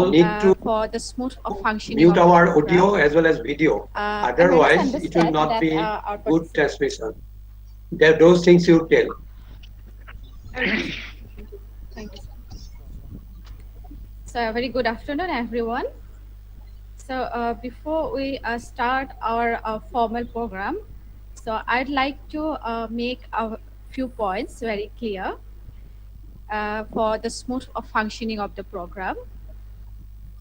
need to for the smooth functioning mute of the our program. audio as well as video. I very much Otherwise, it will understand not that be our good participants. transmission. Those things you tell. Okay. Thank you, sir. So, a very good afternoon, everyone. So, before we start our formal program, so I'd like to make a few points very clear for the smooth functioning of the program.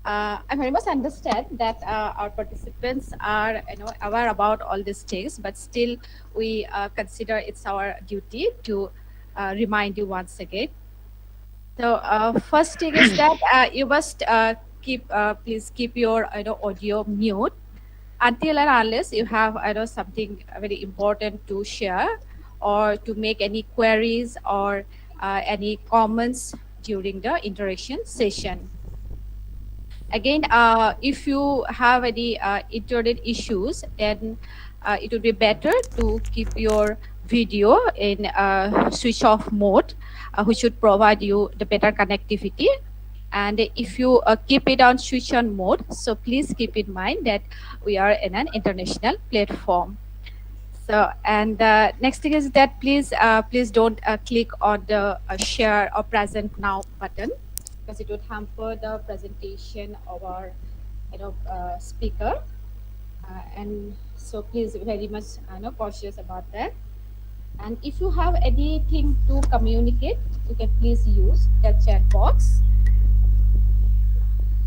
I very much understand that our participants are, aware about all these things, but still we consider it's our duty to remind you once again. So first thing is that you must please keep your audio mute until and unless you have something very important to share or to make any queries or any comments during the interaction session. Again, if you have any internet issues, then it would be better to keep your video in switch off mode, which should provide you the better connectivity. And if you keep it on switch on mode, so please keep in mind that we are in an international platform. So, and next thing is that please don't click on the share or present now button, because it would hamper the presentation of our speaker. And so please very much cautious about that. And if you have anything to communicate, you can please use the chat box.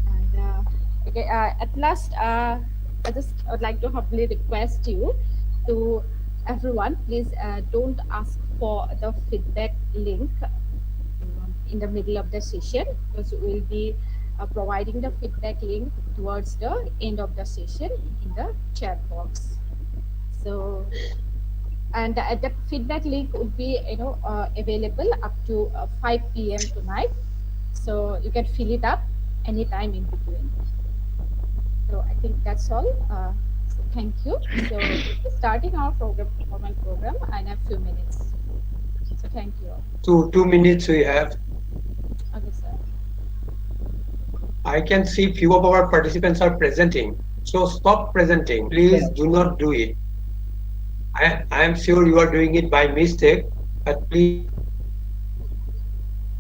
And okay, at last, I just would like to humbly request you to everyone, please don't ask for the feedback link in the middle of the session, because we'll be providing the feedback link towards the end of the session in the chat box. So, and the feedback link would be available up to 5 p.m. tonight. So you can fill it up anytime in between. So I think that's all. So thank you. So starting our program in a few minutes. So thank you. 2 minutes we have. Okay, sir. I can see few of our participants are presenting. So stop presenting. Please do not do it. I am sure you are doing it by mistake, but please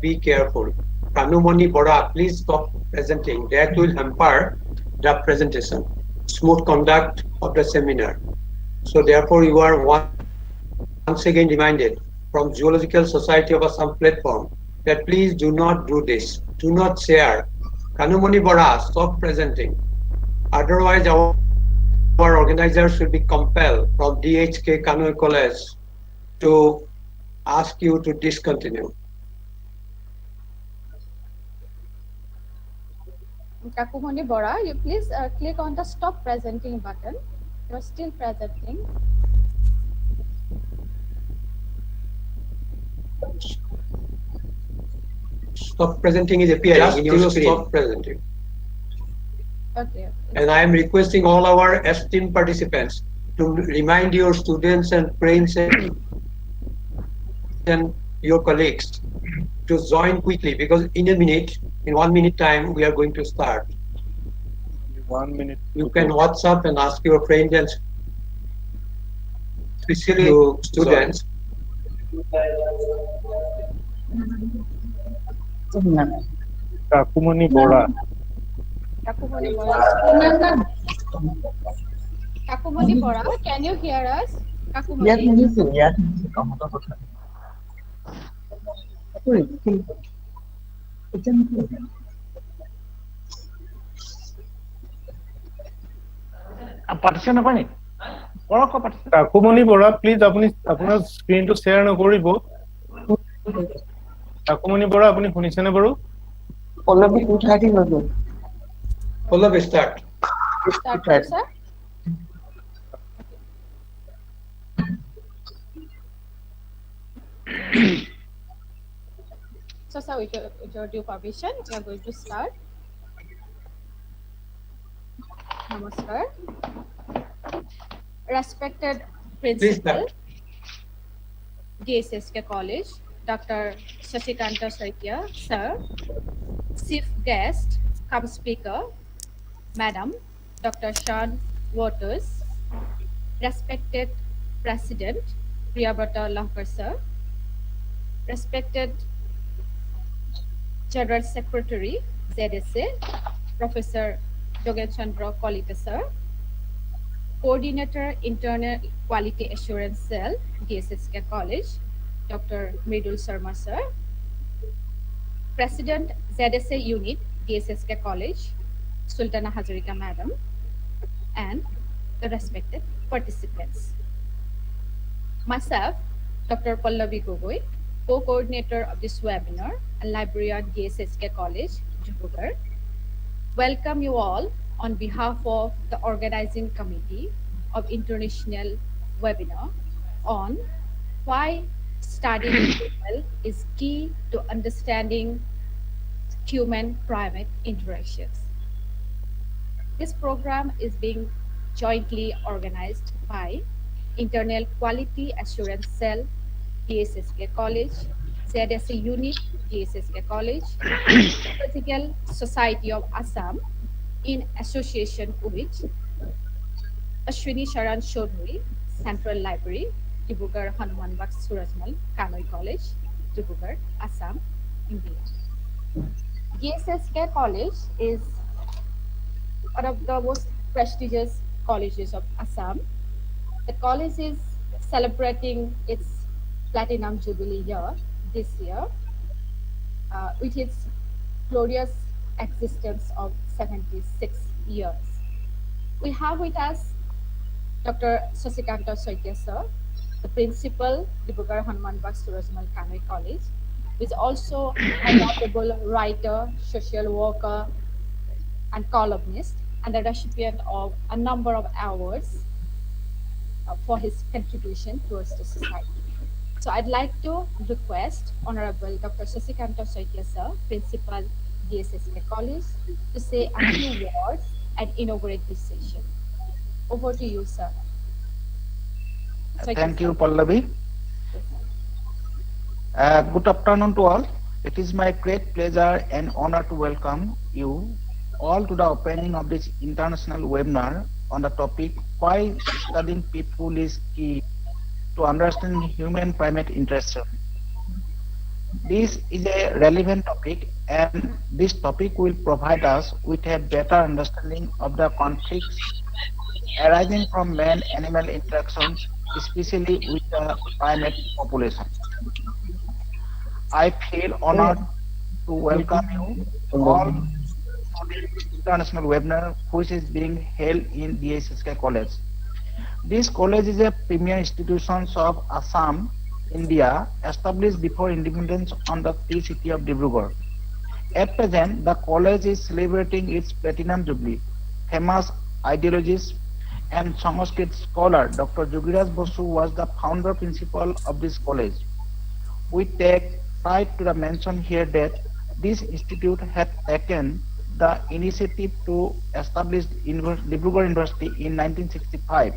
be careful. Kanumani Bora, please stop presenting. That will hamper the presentation, smooth conduct of the seminar. So therefore, you are once again reminded from Zoological Society of Assam platform that please do not do this. Do not share. Kanumani Bora, stop presenting. Otherwise, our organizers should be compelled from DHSK Kanoi College to ask you to discontinue. Kakumoni Bora, you please click on the stop presenting button. You're still presenting. Stop presenting is appearing in your screen. Stop presenting. Okay. And I am requesting all our esteemed participants to remind your students and friends and your colleagues to join quickly, because in 1 minute time, we are going to start. 1 minute. You can WhatsApp and ask your friends and especially to students. Kakumani Bora. Kakumoni Bora. Kakumoni Bora, can you hear us? Kakumoni. Yes. Partition apa ni? Orang kau partition? Kakumani Bora, please apuni apunar screen to share nokoribo. Kakumani Bora, apuni শুনিছেনে বাৰু? Pallavi উঠাই ললো। Pallavi, start. Start, sir. So, sir, with your due permission, we are going to start. Namaskar. Respected Principal, DHSK College, Dr. Shashikanta Saitya, sir, Chief Guest, come speaker, Madam Dr. Sean Waters, respected President Priyabrata Lahkar sir, respected General Secretary ZSA Professor Jogen Chandra Kolita sir, Coordinator Internal Quality Assurance Cell DHSK College Dr. Mridul Sharma sir, President ZSA Unit DHSK College Sultana Hazarika Madam, and the respected participants. Myself, Dr. Pallavi Gogoi, co-coordinator of this webinar and librarian DHSK College, Jubugar, welcome you all on behalf of the organizing committee of international webinar on why studying people is key to understanding human-primate interactions. This program is being jointly organized by Internal Quality Assurance Cell, DHSK College, ZSA Unit, DHSK College, Zoological Society of Assam, in association with Ashiwini Charan Choudhury, Central Library, Dibugar Hanumanbagh Surajmal, Kanoi College, Dibugar, Assam, India. DHSK College is one of the most prestigious colleges of Assam. The college is celebrating its platinum jubilee year this year with its glorious existence of 76 years. We have with us Dr. Sasikanta Soitia sir, the principal, Dibugar Hanumanbagh Surajmal Kanoi College, who is also a notable writer, social worker, and columnist, and the recipient of a number of awards for his contribution towards the society. So I'd like to request Honorable Dr. Sasikanta Soitia sir, Principal DHSK College, to say a few words and inaugurate this session. Over to you, sir. Thank you, Pallavi. Good afternoon to all. It is my great pleasure and honor to welcome you all to the opening of this international webinar on the topic why studying people is key to understanding human-primate interaction. This is a relevant topic, and this topic will provide us with a better understanding of the conflicts arising from man-animal interactions, especially with the primate population. I feel honored to welcome you all to this international webinar, which is being held in DHSK College. This college is a premier institution of Assam, India, established before independence on the free city of Dibrugarh. At present, the college is celebrating its platinum jubilee. Famous ideologist and Sanskrit scholar Dr. Jogiraj Basu was the founder principal of this college. We take pride to mention here that this institute had taken the initiative to establish Dibrugarh University in 1965.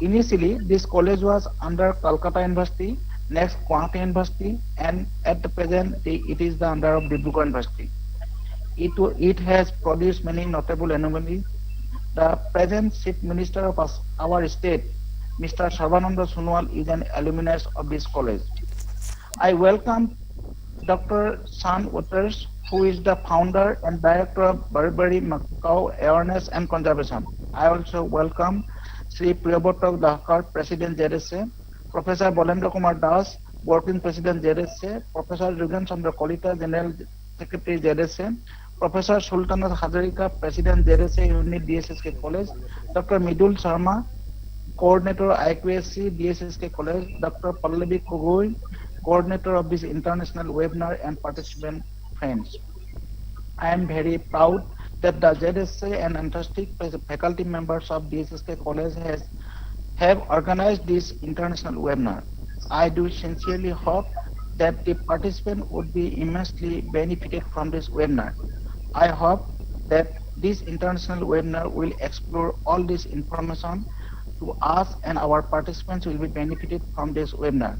Initially, this college was under Calcutta University, next Guwahati University, and at the present it is the under of Dibrugarh University. It has produced many notable anomalies. The present Chief Minister of our state, Mr. Sarvananda Sonowal, is an alumnus of this college. I welcome Dr. Sean Waters, who is the founder and director of Barbary Macaw Awareness and Conservation. I also welcome Sri Priyabrata Lahkar, President ZSA, Professor Balendra Kumar Das, Working President ZSA, Professor Jogen Chandra Kolita, General Secretary ZSA, Professor Sultana Hazarika, President ZSA Unit DHSK College, Dr. Mridul Sharma, Coordinator IQAC DHSK College, Dr. Pallavi Gogoi, Coordinator of this international webinar, and participant friends. I am very proud that the ZSA and enthusiastic faculty members of DHSK College have organized this international webinar. I do sincerely hope that the participants would be immensely benefited from this webinar. I hope that this international webinar will explore all this information to us, and our participants will be benefited from this webinar.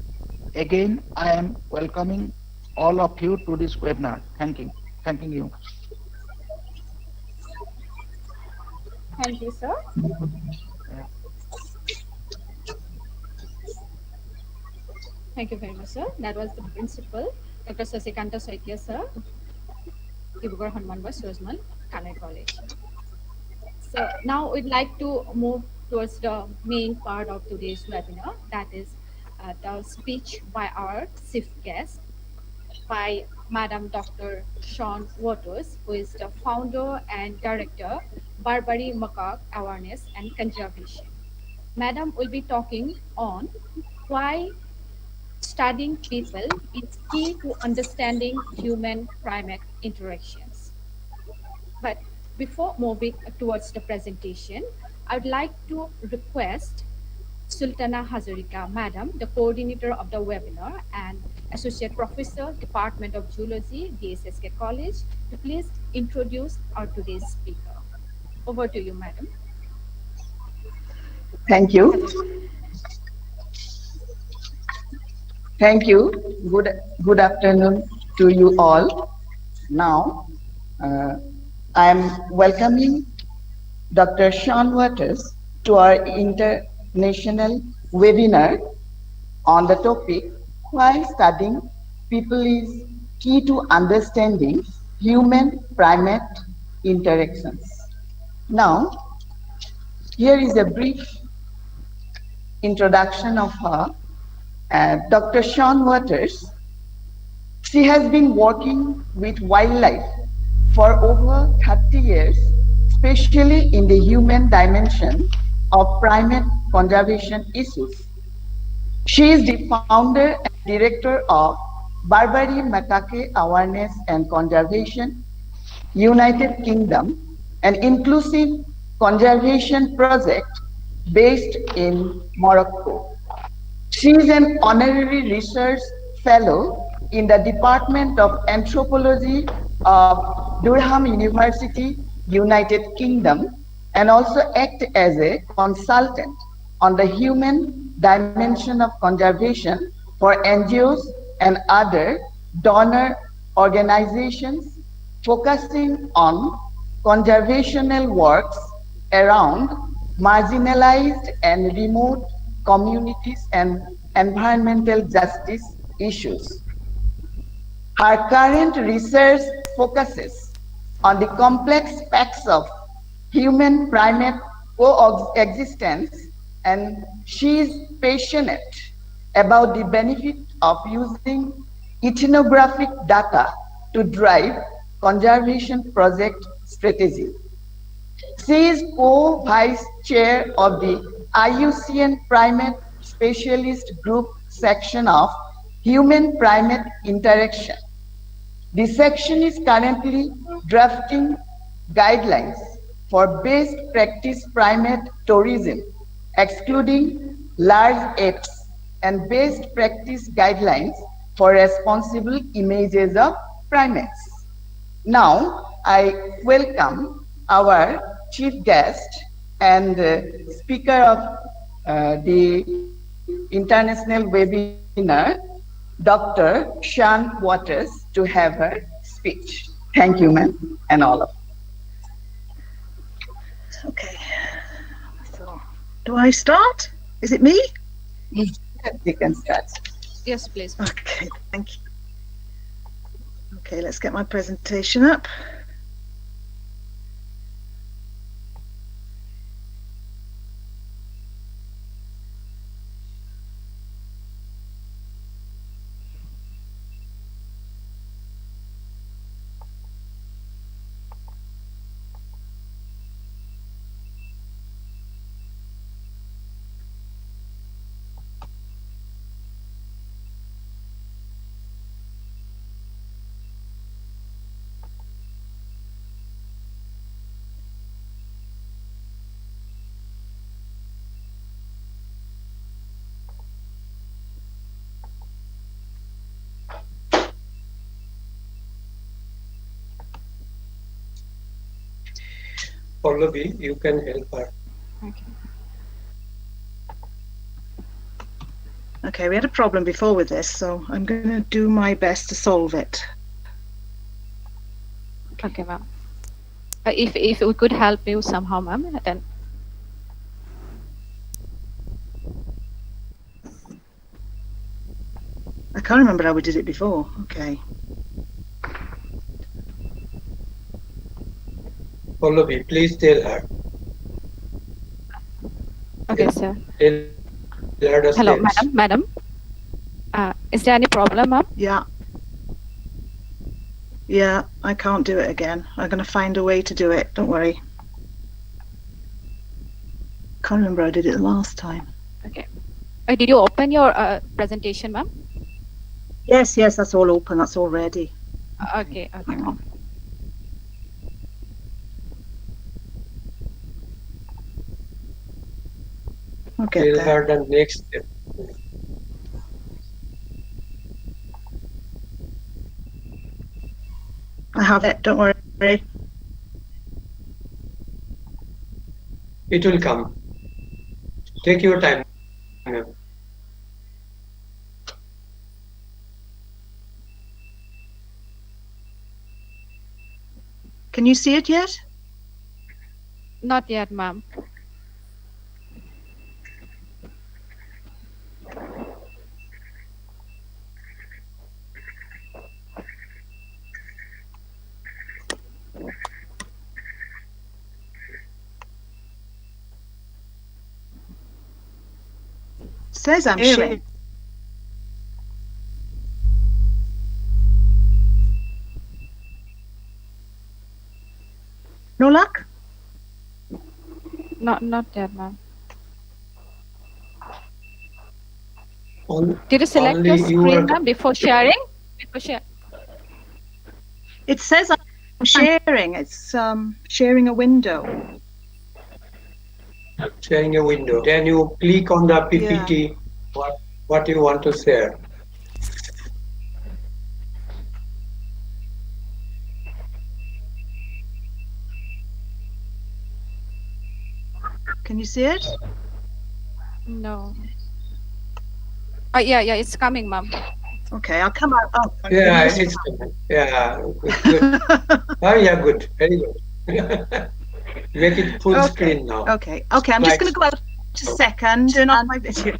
Again, I am welcoming all of you to this webinar. Thanking you. Thank you, sir. Thank you very much, sir. That was the principal, Dr. Sasikanta Saitya, sir, Dibrugarh Hanumanbad Sojmal, Kanai College. So now we'd like to move towards the main part of today's webinar, that is the speech by our chief guest, by Madam Dr. Sean Waters, who is the founder and director, Barbary Macaque Awareness and Conservation. Madam will be talking on why studying people is key to understanding human-primate interactions. But before moving towards the presentation, I would like to request Sultana Hazarika, Madam, the coordinator of the webinar and Associate Professor, Department of Zoology, DHSK College, to please introduce our today's speaker. Over to you, Madam. Thank you. Thank you. Good afternoon to you all. Now, I am welcoming Dr. Sean Waters to our international webinar on the topic, why studying people is key to understanding human-primate interactions. Now, here is a brief introduction of her. Dr. Sean Waters. She has been working with wildlife for over 30 years, especially in the human dimension of primate conservation issues. She is the founder and director of Barbary Macaque Awareness and Conservation, United Kingdom, an inclusive conservation project based in Morocco. She is an honorary research fellow in the Department of Anthropology of Durham University, United Kingdom, and also act as a consultant on the human dimension of conservation for NGOs and other donor organizations focusing on conservational works around marginalized and remote communities and environmental justice issues. Her current research focuses on the complex facts of human-primate coexistence, and she is passionate about the benefit of using ethnographic data to drive conservation project strategy. She is co-vice chair of the IUCN Primate Specialist Group section of Human-Primate Interaction. The section is currently drafting guidelines for best practice primate tourism, excluding large apes, and best practice guidelines for responsible images of primates. Now, I welcome our chief guest and speaker of the international webinar, Dr. Sean Waters, to have her speech. Thank you, ma'am, and all of you. Okay. So, do I start? Is it me? Yes, you can start. Yes, please. Okay, thank you. Okay, let's get my presentation up. Pallavi, you can help her. Okay. Okay, we had a problem before with this, so I'm going to do my best to solve it. Okay, ma'am. If we could help you somehow, ma'am, then. I can't remember how we did it before. Okay. Pallavi, please tell her. Okay, sir. Tell her the Hello, steps. madam. Is there any problem, ma'am? Yeah. Yeah, I can't do it again. I'm going to find a way to do it. Don't worry. Can't remember how I did it the last time. Okay. Did you open your presentation, ma'am? Yes, that's all open. That's all ready. Okay. Hang on. Okay. Tell her the next step. I have it. Don't worry. It will come. Take your time. Can you see it yet? Not yet, ma'am. Says I'm sharing. No luck? Not yet, ma'am. On- Did you select only your you screen, are- ma'am, before sharing? It says I'm sharing. It's sharing a window. Sharing a window. Then you click on the PPT, what you want to share. Can you see it? No. Yeah, it's coming, ma'am. Okay, I'll come out. Oh, Yeah, it's coming. Yeah, good. Oh, yeah, good. Very good. Make it full screen now. Okay, I'm just going to go out a second. Turn off my video.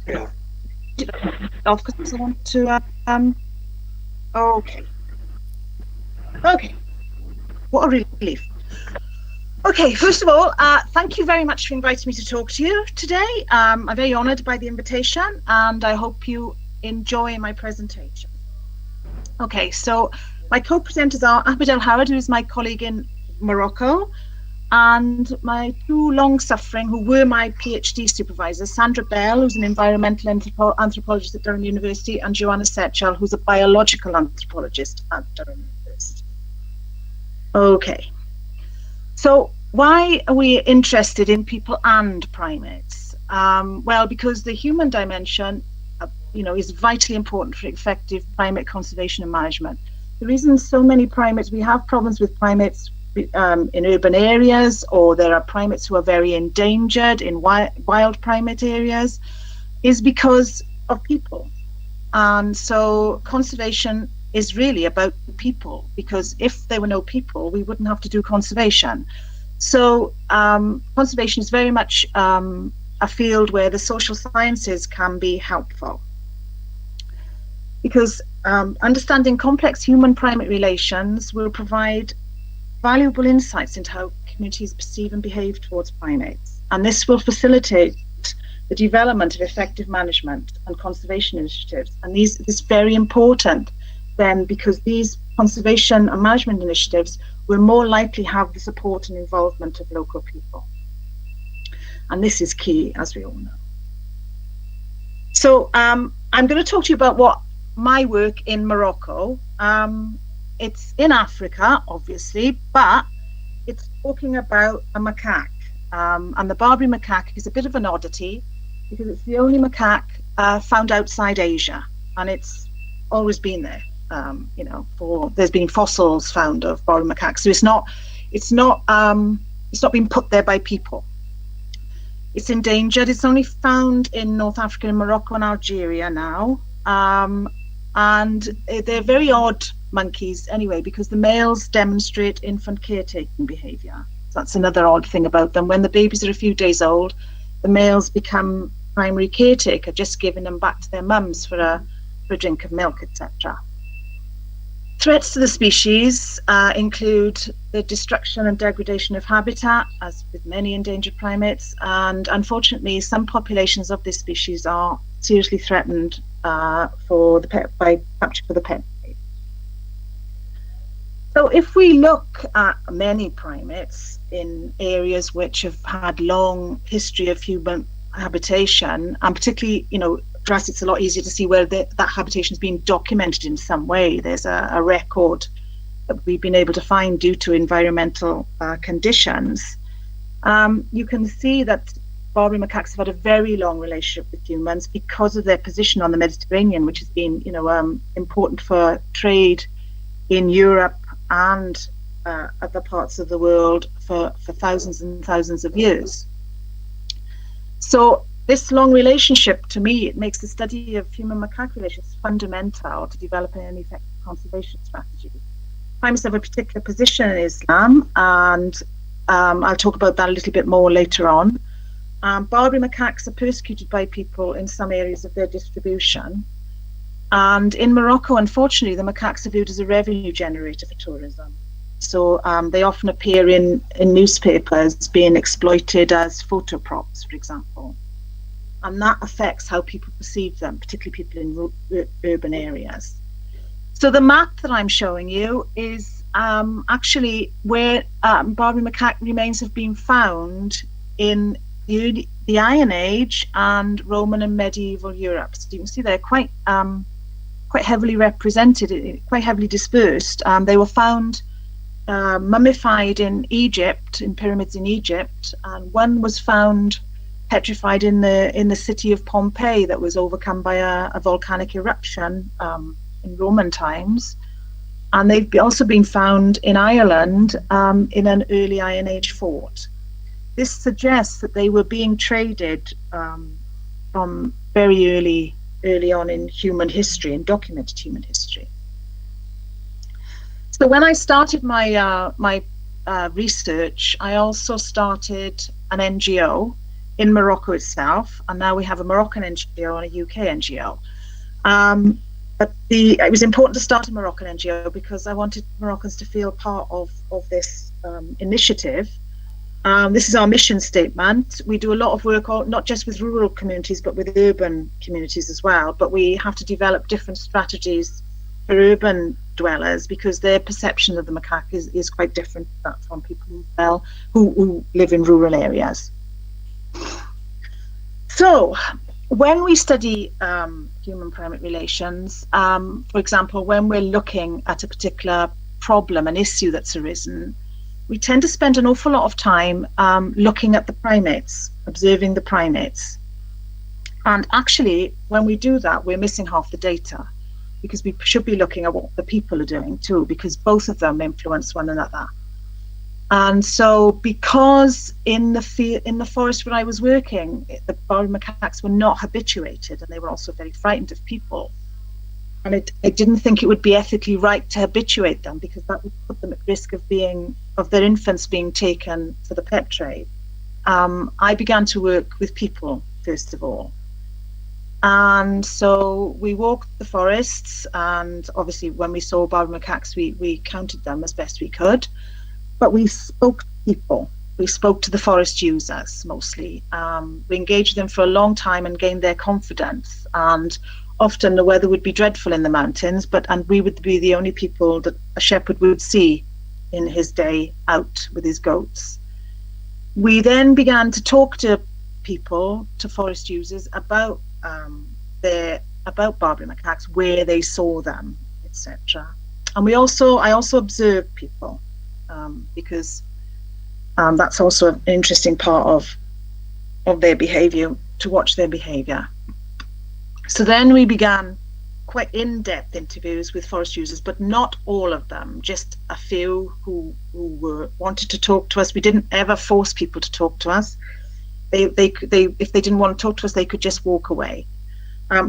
Yeah. Off because I want to. Okay. What a relief. Okay, first of all, thank you very much for inviting me to talk to you today. I'm very honoured by the invitation, and I hope you enjoy my presentation. Okay, so my co-presenters are Ahmed El Howard, who is my colleague in Morocco, and my two long-suffering, who were my PhD supervisors, Sandra Bell, who's an environmental anthropologist at Durham University, and Joanna Setchell, who's a biological anthropologist at Durham University. Okay. So why are we interested in people and primates? Well, because the human dimension, is vitally important for effective primate conservation and management. The reason so many primates, we have problems with primates in urban areas, or there are primates who are very endangered in wild primate areas, is because of people. And so conservation is really about people, because if there were no people, we wouldn't have to do conservation. So conservation is very much a field where the social sciences can be helpful, because understanding complex human-primate relations will provide valuable insights into how communities perceive and behave towards primates. And this will facilitate the development of effective management and conservation initiatives. And this is very important then, because these conservation and management initiatives will more likely have the support and involvement of local people. And this is key, as we all know. So I'm going to talk to you about what my work in Morocco. It's in Africa, obviously, but it's talking about a macaque. And the Barbary macaque is a bit of an oddity, because it's the only macaque found outside Asia, and it's always been there. There's been fossils found of Barbary macaques, so it's not been put there by people. It's endangered. It's only found in North Africa, in Morocco and Algeria now, and they're very odd monkeys anyway, because the males demonstrate infant caretaking behavior. So that's another odd thing about them. When the babies are a few days old, the males become primary caretaker, just giving them back to their mums for a drink of milk, etc. Threats to the species include the destruction and degradation of habitat, as with many endangered primates, and unfortunately some populations of this species are seriously threatened by capture for the pet trade. So if we look at many primates in areas which have had long history of human habitation, and particularly, for us it's a lot easier to see where that habitation has been documented in some way. There's a record that we've been able to find due to environmental conditions. You can see that Barbary macaques have had a very long relationship with humans because of their position on the Mediterranean, which has been, important for trade in Europe and other parts of the world for thousands and thousands of years. So this long relationship, to me, it makes the study of human-macaque relations fundamental to developing an effective conservation strategy. Primates have a particular position in Islam, and I'll talk about that a little bit more later on. Barbary macaques are persecuted by people in some areas of their distribution. And in Morocco, unfortunately, the macaques are viewed as a revenue generator for tourism. So they often appear in newspapers being exploited as photo props, for example. And that affects how people perceive them, particularly people in urban areas. So the map that I'm showing you is actually where Barbary macaque remains have been found in the Iron Age and Roman and medieval Europe. So you can see they're quite heavily represented, quite heavily dispersed. They were found mummified in Egypt, in pyramids in Egypt, and one was found petrified in the city of Pompeii that was overcome by a volcanic eruption in Roman times. And they've also been found in Ireland in an early Iron Age fort. This suggests that they were being traded from very early on in human history, in documented human history. So when I started my research, I also started an NGO in Morocco itself, and now we have a Moroccan NGO and a UK NGO. But it was important to start a Moroccan NGO because I wanted Moroccans to feel part of this initiative. This is our mission statement. We do a lot of work, not just with rural communities, but with urban communities as well. But we have to develop different strategies for urban dwellers because their perception of the macaque is quite different from people who live in rural areas. So when we study human-primate relations, for example, when we're looking at a particular problem, an issue that's arisen, we tend to spend an awful lot of time looking at the primates, observing the primates. And actually, when we do that, we're missing half the data because we should be looking at what the people are doing too, because both of them influence one another. And so because in the forest where I was working, the Barbary macaques were not habituated and they were also very frightened of people. And I didn't think it would be ethically right to habituate them because that would put them at risk of their infants being taken for the pet trade. I began to work with people, first of all. And so we walked the forests, and obviously when we saw Barbary macaques, we counted them as best we could. But we spoke to people. We spoke to the forest users mostly. We engaged them for a long time and gained their confidence. And often the weather would be dreadful in the mountains, and we would be the only people that a shepherd would see in his day out with his goats. We then began to talk to people, to forest users, about Barbary macaques, where they saw them, etc. And I also observed people because that's also an interesting part of their behavior, to watch their behavior. So then we began quite in-depth interviews with forest users, but not all of them, just a few who wanted to talk to us. We didn't ever force people to talk to us. If they didn't want to talk to us, they could just walk away.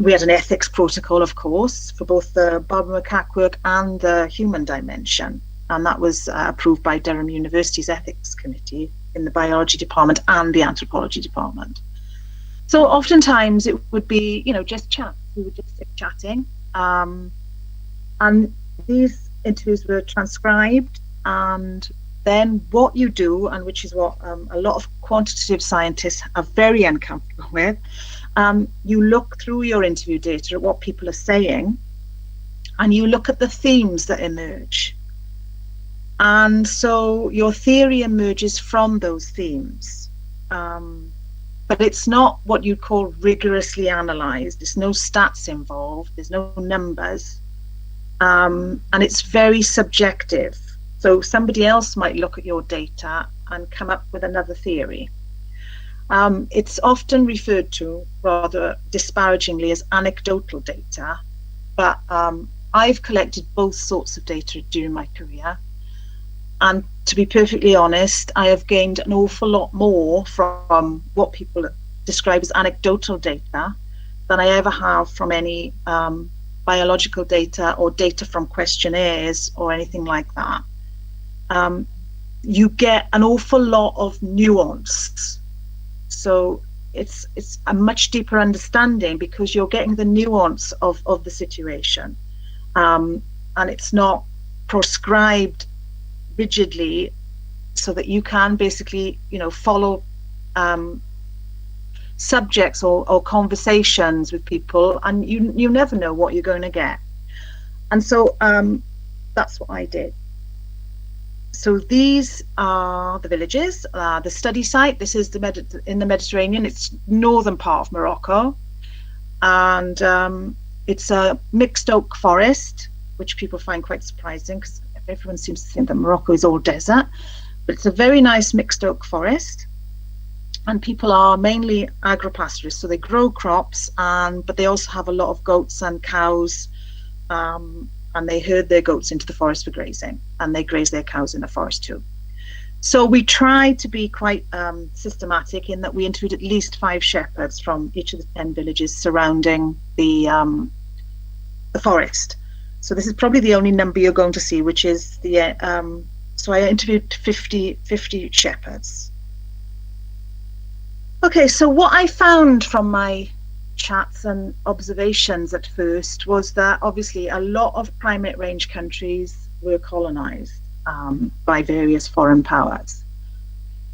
We had an ethics protocol, of course, for both the Barbara macaque work and the human dimension. And that was approved by Durham University's ethics committee in the biology department and the anthropology department. So oftentimes it would be, just chat. We would just sit chatting. And these interviews were transcribed, and then what you do, and which is what a lot of quantitative scientists are very uncomfortable with, you look through your interview data at what people are saying, and you look at the themes that emerge. And so your theory emerges from those themes. But it's not what you'd call rigorously analysed. There's no stats involved, there's no numbers. And it's very subjective. So somebody else might look at your data and come up with another theory. It's often referred to rather disparagingly as anecdotal data, but I've collected both sorts of data during my career. And to be perfectly honest, I have gained an awful lot more from what people describe as anecdotal data than I ever have from any biological data or data from questionnaires or anything like that. You get an awful lot of nuance. So it's a much deeper understanding because you're getting the nuance of the situation. And it's not prescribed rigidly, so that you can basically, follow subjects or conversations with people, and you never know what you're going to get. And so that's what I did. So these are the villages, the study site. This is in the Mediterranean. It's northern part of Morocco, and it's a mixed oak forest, which people find quite surprising because everyone seems to think that Morocco is all desert, but it's a very nice mixed oak forest, and people are mainly agropastorists, so they grow crops, but they also have a lot of goats and cows, and they herd their goats into the forest for grazing, and they graze their cows in the forest too. So we tried to be quite systematic in that we interviewed at least 5 shepherds from each of the 10 villages surrounding the forest. So this is probably the only number you're going to see, which is the, so I interviewed 50 shepherds. Okay, so what I found from my chats and observations at first was that obviously a lot of primate range countries were colonized by various foreign powers.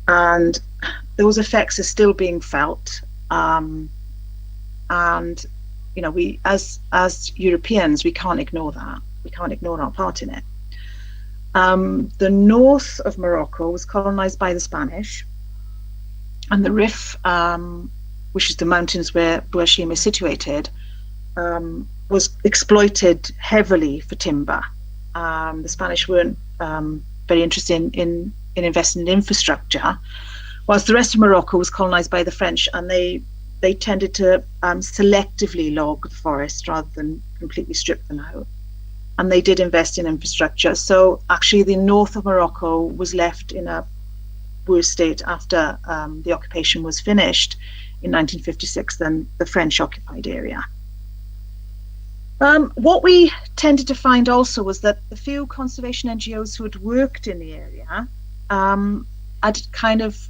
And those effects are still being felt. And we, as Europeans, we can't ignore that. We can't ignore our part in it. The north of Morocco was colonized by the Spanish, and the Rif, which is the mountains where Bouachim is situated, was exploited heavily for timber. The Spanish weren't very interested in investing in infrastructure, whilst the rest of Morocco was colonized by the French, and they tended to selectively log the forest rather than completely strip them out. And they did invest in infrastructure. So actually the north of Morocco was left in a worse state after the occupation was finished in 1956 than the French occupied area. What we tended to find also was that the few conservation NGOs who had worked in the area had kind of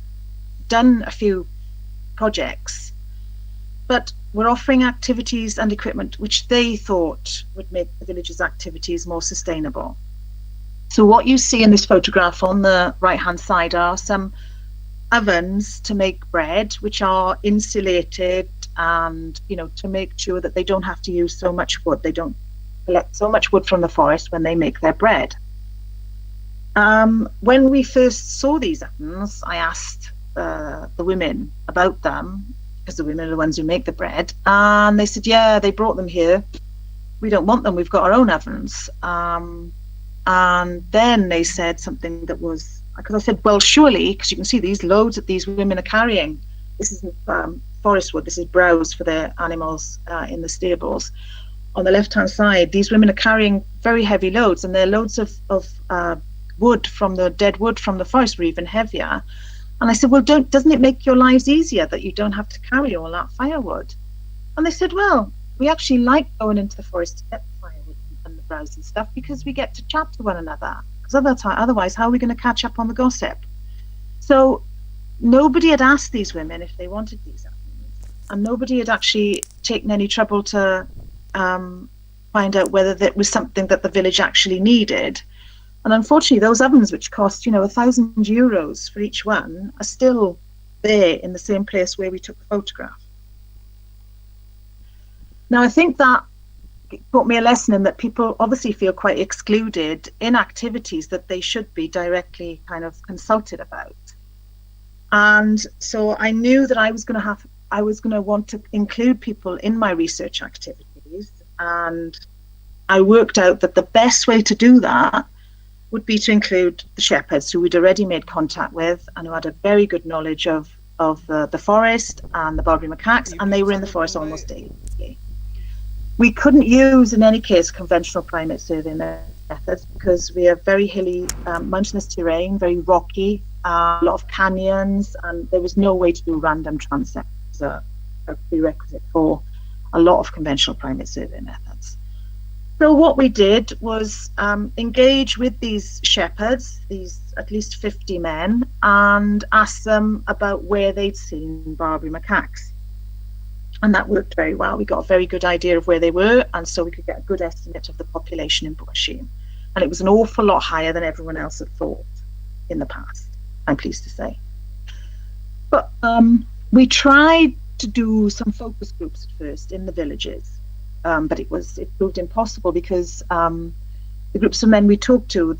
done a few projects, but were offering activities and equipment which they thought would make the village's activities more sustainable. So what you see in this photograph on the right-hand side are some ovens to make bread, which are insulated, and to make sure that they don't have to use so much wood. They don't collect so much wood from the forest when they make their bread. When we first saw these ovens, I asked the women about them, because the women are the ones who make the bread, and they said, yeah, they brought them here. We don't want them, we've got our own ovens. And then they said something that was, because I said, well, surely, because you can see these loads that these women are carrying. This isn't forest wood, this is browse for their animals in the stables. On the left-hand side, these women are carrying very heavy loads, and their loads of wood from the dead wood from the forest were even heavier. And I said, well, doesn't it make your lives easier that you don't have to carry all that firewood? And they said, well, we actually like going into the forest to get the firewood and the browse and stuff because we get to chat to one another. Because otherwise, how are we going to catch up on the gossip? So nobody had asked these women if they wanted these ovens, and nobody had actually taken any trouble to find out whether that was something that the village actually needed. And unfortunately, those ovens, which cost, €1,000 for each one, are still there in the same place where we took the photograph. Now, I think that taught me a lesson in that people obviously feel quite excluded in activities that they should be directly kind of consulted about. And so I knew that I was going to want to include people in my research activities. And I worked out that the best way to do that would be to include the shepherds who we'd already made contact with and who had a very good knowledge of the forest and the Barbary macaques, and they were in the forest almost daily. We couldn't use, in any case, conventional primate survey methods because we have very hilly, mountainous terrain, very rocky, a lot of canyons, and there was no way to do random transects as a prerequisite for a lot of conventional primate survey methods. So what we did was engage with these shepherds, these at least 50 men, and ask them about where they'd seen Barbary macaques. And that worked very well. We got a very good idea of where they were, and so we could get a good estimate of the population in Buashim. And it was an awful lot higher than everyone else had thought in the past, I'm pleased to say. But we tried to do some focus groups at first in the villages. But it proved impossible because the groups of men we talked to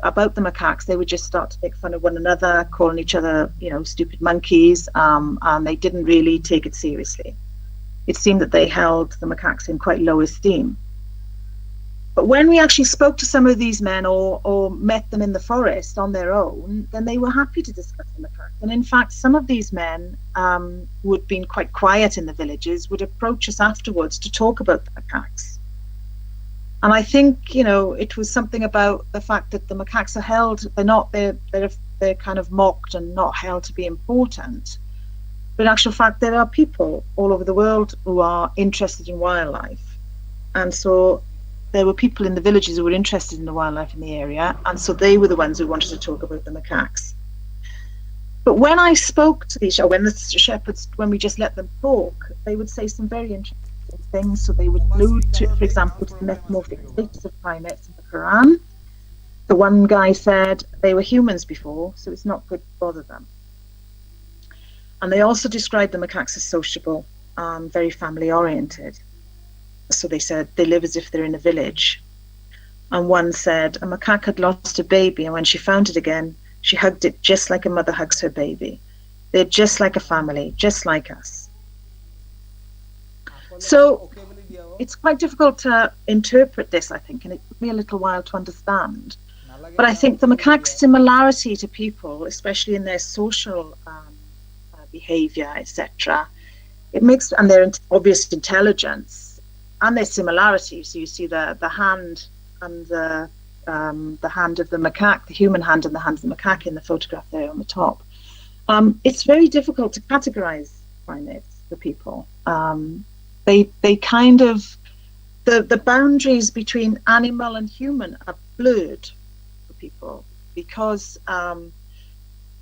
about the macaques, they would just start to make fun of one another, calling each other, stupid monkeys, and they didn't really take it seriously. It seemed that they held the macaques in quite low esteem. But when we actually spoke to some of these men or met them in the forest on their own, then they were happy to discuss the macaques. And in fact, some of these men who had been quite quiet in the villages would approach us afterwards to talk about the macaques. And I think, it was something about the fact that the macaques are held, they're kind of mocked and not held to be important. But in actual fact, there are people all over the world who are interested in wildlife. And so there were people in the villages who were interested in the wildlife in the area, and so they were the ones who wanted to talk about the macaques. But when I spoke to these, or when the shepherds, when we just let them talk, they would say some very interesting things. So they would allude to, for example, to the metamorphic status of primates in the Quran. The one guy said they were humans before, so it's not good to bother them. And they also described the macaques as sociable and very family oriented. So they said they live as if they're in a village. And one said a macaque had lost a baby, and when she found it again, she hugged it just like a mother hugs her baby. They're just like a family, just like us. So it's quite difficult to interpret this, I think, and it took me a little while to understand. But I think the macaque's similarity to people, especially in their social behavior, etc., it makes, and their obvious intelligence and their similarities. So you see the hand and the hand of the macaque, the human hand and the hand of the macaque in the photograph there on the top. It's very difficult to categorize primates for people. They kind of, the boundaries between animal and human are blurred for people because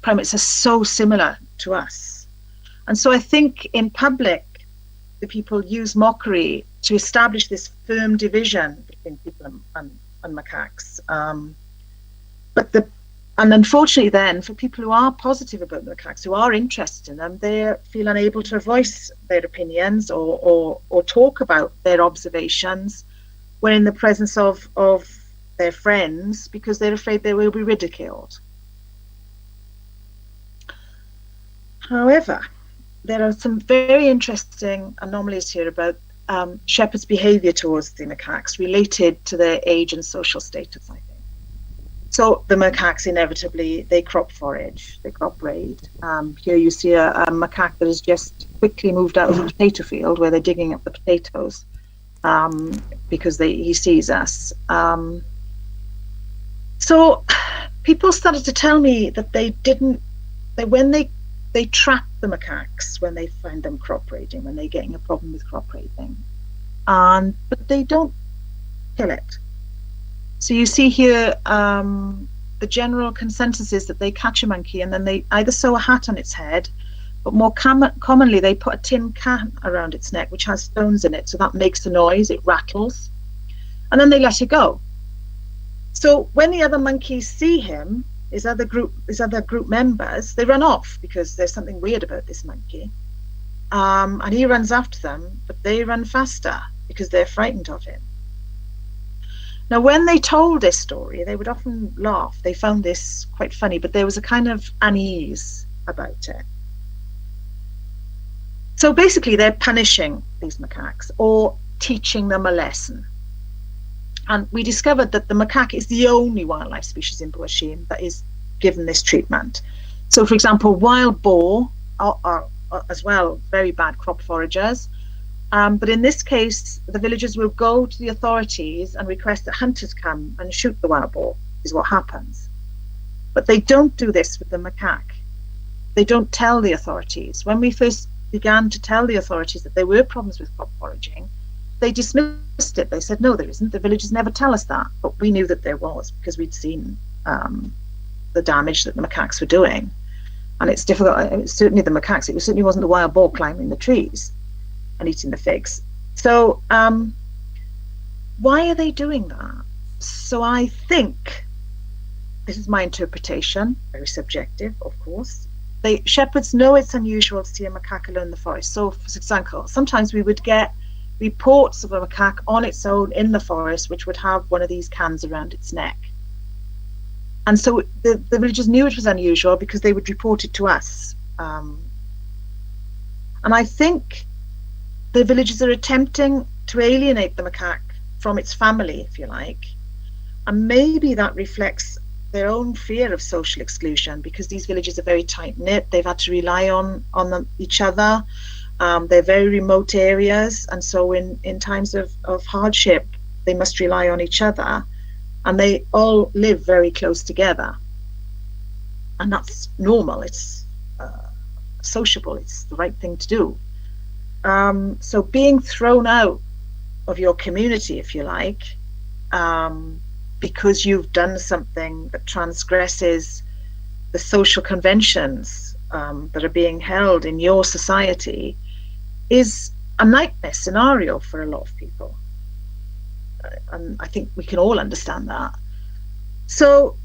primates are so similar to us. And so I think in public, the people use mockery to establish this firm division between people and macaques. And unfortunately then, for people who are positive about the macaques, who are interested in them, they feel unable to voice their opinions or talk about their observations when in the presence of their friends, because they're afraid they will be ridiculed. However, there are some very interesting anomalies here about shepherds' behaviour towards the macaques related to their age and social status, I think. So the macaques inevitably, they crop forage, they crop braid. Here you see a macaque that has just quickly moved out of a potato field where they're digging up the potatoes because he sees us. So people started to tell me that when they trap the macaques when they find them crop raiding, when they're getting a problem with crop raiding. but they don't kill it. So you see here, the general consensus is that they catch a monkey and then they either sew a hat on its head, but more commonly they put a tin can around its neck which has stones in it, so that makes the noise, it rattles, and then they let it go. So when the other monkeys see him, his other group members, they run off because there's something weird about this monkey, and he runs after them, but they run faster because they're frightened of him. Now, when they told this story, they would often laugh. They found this quite funny, but there was a kind of unease about it. So basically, they're punishing these macaques or teaching them a lesson. And we discovered that the macaque is the only wildlife species in Boachim that is given this treatment. So, for example, wild boar are as well very bad crop foragers. But in this case, the villagers will go to the authorities and request that hunters come and shoot the wild boar, is what happens. But they don't do this with the macaque. They don't tell the authorities. When we first began to tell the authorities that there were problems with crop foraging, they dismissed it. They said, no, there isn't. The villagers never tell us that. But we knew that there was because we'd seen the damage that the macaques were doing. And it's difficult. It was certainly the macaques. It certainly wasn't the wild boar climbing the trees and eating the figs. So why are they doing that? So I think, this is my interpretation, very subjective, of course. Shepherds know it's unusual to see a macaque alone in the forest. So, for example, sometimes we would get reports of a macaque on its own in the forest, which would have one of these cans around its neck. And so the villagers knew it was unusual because they would report it to us. And I think the villagers are attempting to alienate the macaque from its family, if you like. And maybe that reflects their own fear of social exclusion, because these villages are very tight-knit. They've had to rely on each other. They're very remote areas. And so in times of hardship, they must rely on each other. And they all live very close together. And that's normal. It's sociable. It's the right thing to do. So being thrown out of your community, if you like, because you've done something that transgresses the social conventions that are being held in your society, is a nightmare scenario for a lot of people. And I think we can all understand that. So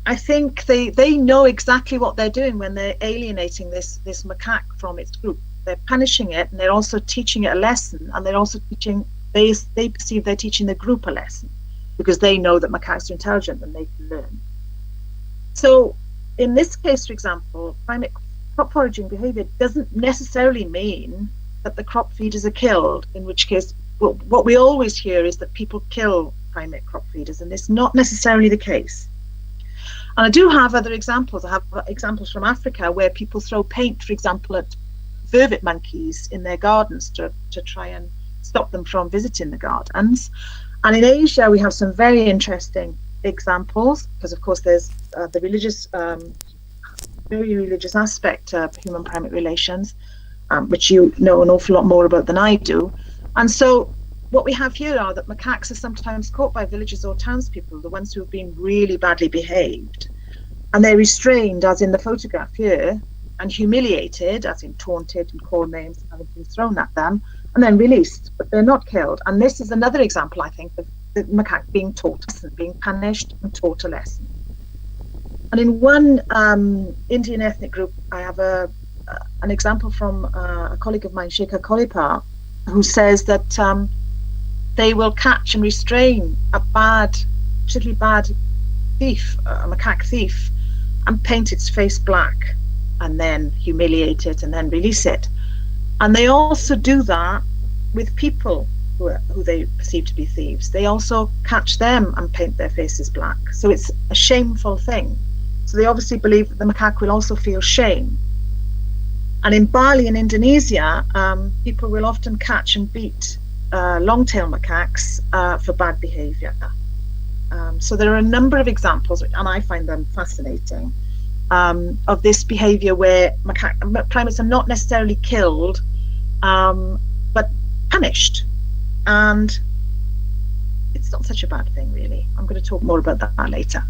I think they know exactly what they're doing when they're alienating this macaque from its group. They're punishing it, and they're also teaching it a lesson, and they're also teaching, they perceive they're teaching the group a lesson, because they know that macaques are intelligent and they can learn. So in this case, for example, primate crop foraging behavior doesn't necessarily mean that the crop feeders are killed, in which case what we always hear is that people kill primate crop feeders, and it's not necessarily the case. And I do have other examples. I have examples from Africa where people throw paint, for example, at vervet monkeys in their gardens to try and stop them from visiting the gardens. And in Asia, we have some very interesting examples, because of course there's the religious, very religious aspect of human-primate relations, which you know an awful lot more about than I do. And so what we have here are that macaques are sometimes caught by villagers or townspeople, the ones who have been really badly behaved, and they're restrained, as in the photograph here, and humiliated, as in taunted and called names and having things thrown at them, and then released, but they're not killed. And this is another example, I think, of the macaque being taught a lesson, being punished and taught a lesson. And in one Indian ethnic group, I have an example from a colleague of mine, Sheikha Kolipa, who says that they will catch and restrain a particularly bad thief, a macaque thief, and paint its face black, and then humiliate it and then release it. And they also do that with people who they perceive to be thieves. They also catch them and paint their faces black. So it's a shameful thing. So they obviously believe that the macaque will also feel shame. And in Bali in Indonesia, people will often catch and beat long-tailed macaques for bad behavior. So there are a number of examples, and I find them fascinating, of this behavior where primates are not necessarily killed, but punished. and it's not such a bad thing, really. I'm going to talk more about that later.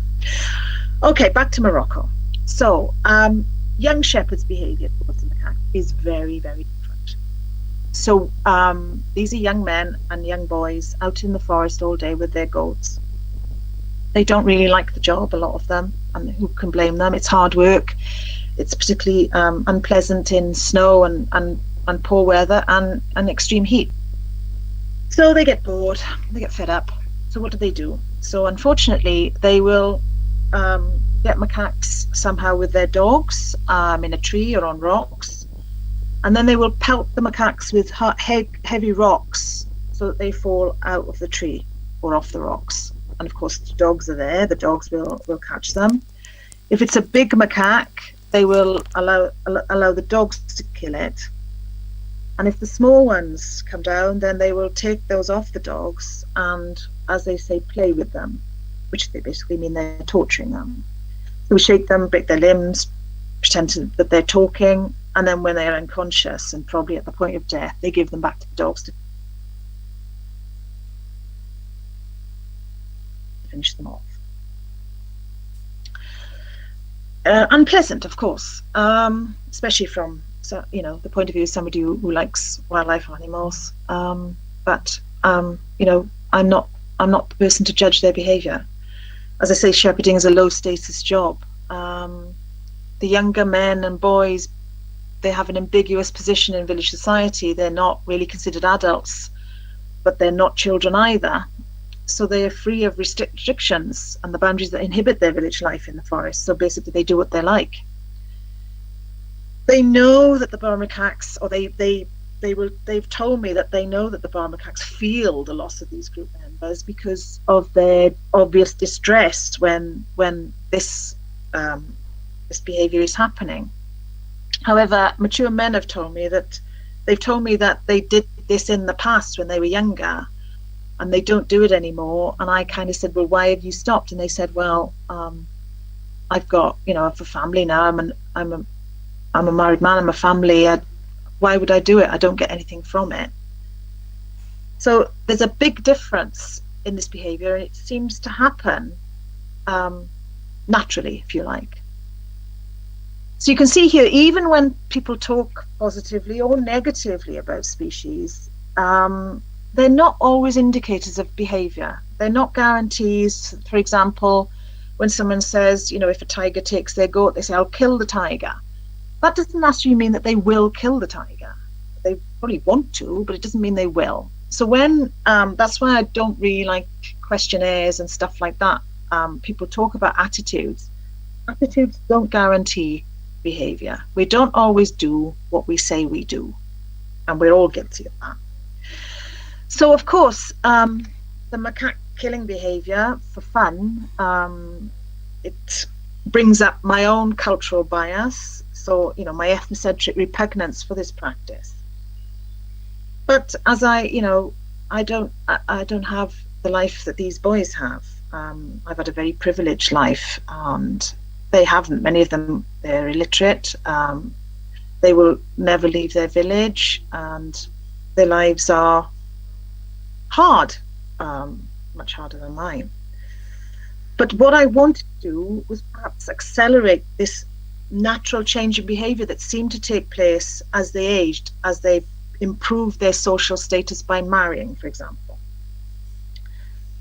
Okay, back to Morocco. So, young shepherds' behaviour towards the macaque is very, very different. So, these are young men and young boys out in the forest all day with their goats. They don't really like the job, a lot of them, and who can blame them? It's hard work. It's particularly unpleasant in snow and poor weather and extreme heat. So they get bored, they get fed up. So what do? So unfortunately, they will get macaques somehow with their dogs in a tree or on rocks. And then they will pelt the macaques with heavy rocks so that they fall out of the tree or off the rocks. And of course, the dogs are there, the dogs will catch them. If it's a big macaque, they will allow the dogs to kill it. And if the small ones come down, then they will take those off the dogs and, as they say, play with them, which they basically mean they're torturing them. So we shake them, break their limbs, pretend that they're talking, and then when they're unconscious and probably at the point of death, they give them back to the dogs to finish them off. Unpleasant, of course, especially from the point of view of somebody who likes wildlife animals. But I'm not the person to judge their behaviour. As I say, shepherding is a low status job. The younger men and boys, they have an ambiguous position in village society. They're not really considered adults, but they're not children either. So they are free of restrictions and the boundaries that inhibit their village life in the forest. So basically they do what they like. They know that the bar macaques, or they've told me that they know that the bar macaques feel the loss of these group members because of their obvious distress when this behaviour is happening. However, mature men have told me that they did this in the past when they were younger, and they don't do it anymore. And I kind of said, well, why have you stopped? And they said, well, I've got, I have a family now. I'm a married man. I'm a family. Why would I do it? I don't get anything from it. So there's a big difference in this behaviour, and it seems to happen naturally, if you like. So you can see here, even when people talk positively or negatively about species, they're not always indicators of behaviour. They're not guarantees. For example, when someone says, if a tiger takes their goat, they say, I'll kill the tiger. That doesn't necessarily mean that they will kill the tiger. They probably want to, but it doesn't mean they will. So when, that's why I don't really like questionnaires and stuff like that. People talk about attitudes. Attitudes don't guarantee behaviour. We don't always do what we say we do. And we're all guilty of that. So, of course, the macaque killing behaviour for fun, it brings up my own cultural bias. So, my ethnocentric repugnance for this practice. But as I don't have the life that these boys have. I've had a very privileged life, and they haven't. Many of them, they're illiterate. They will never leave their village, and their lives are hard, much harder than mine. But what I wanted to do was perhaps accelerate this natural change in behaviour that seemed to take place as they aged, as they improved their social status by marrying, for example.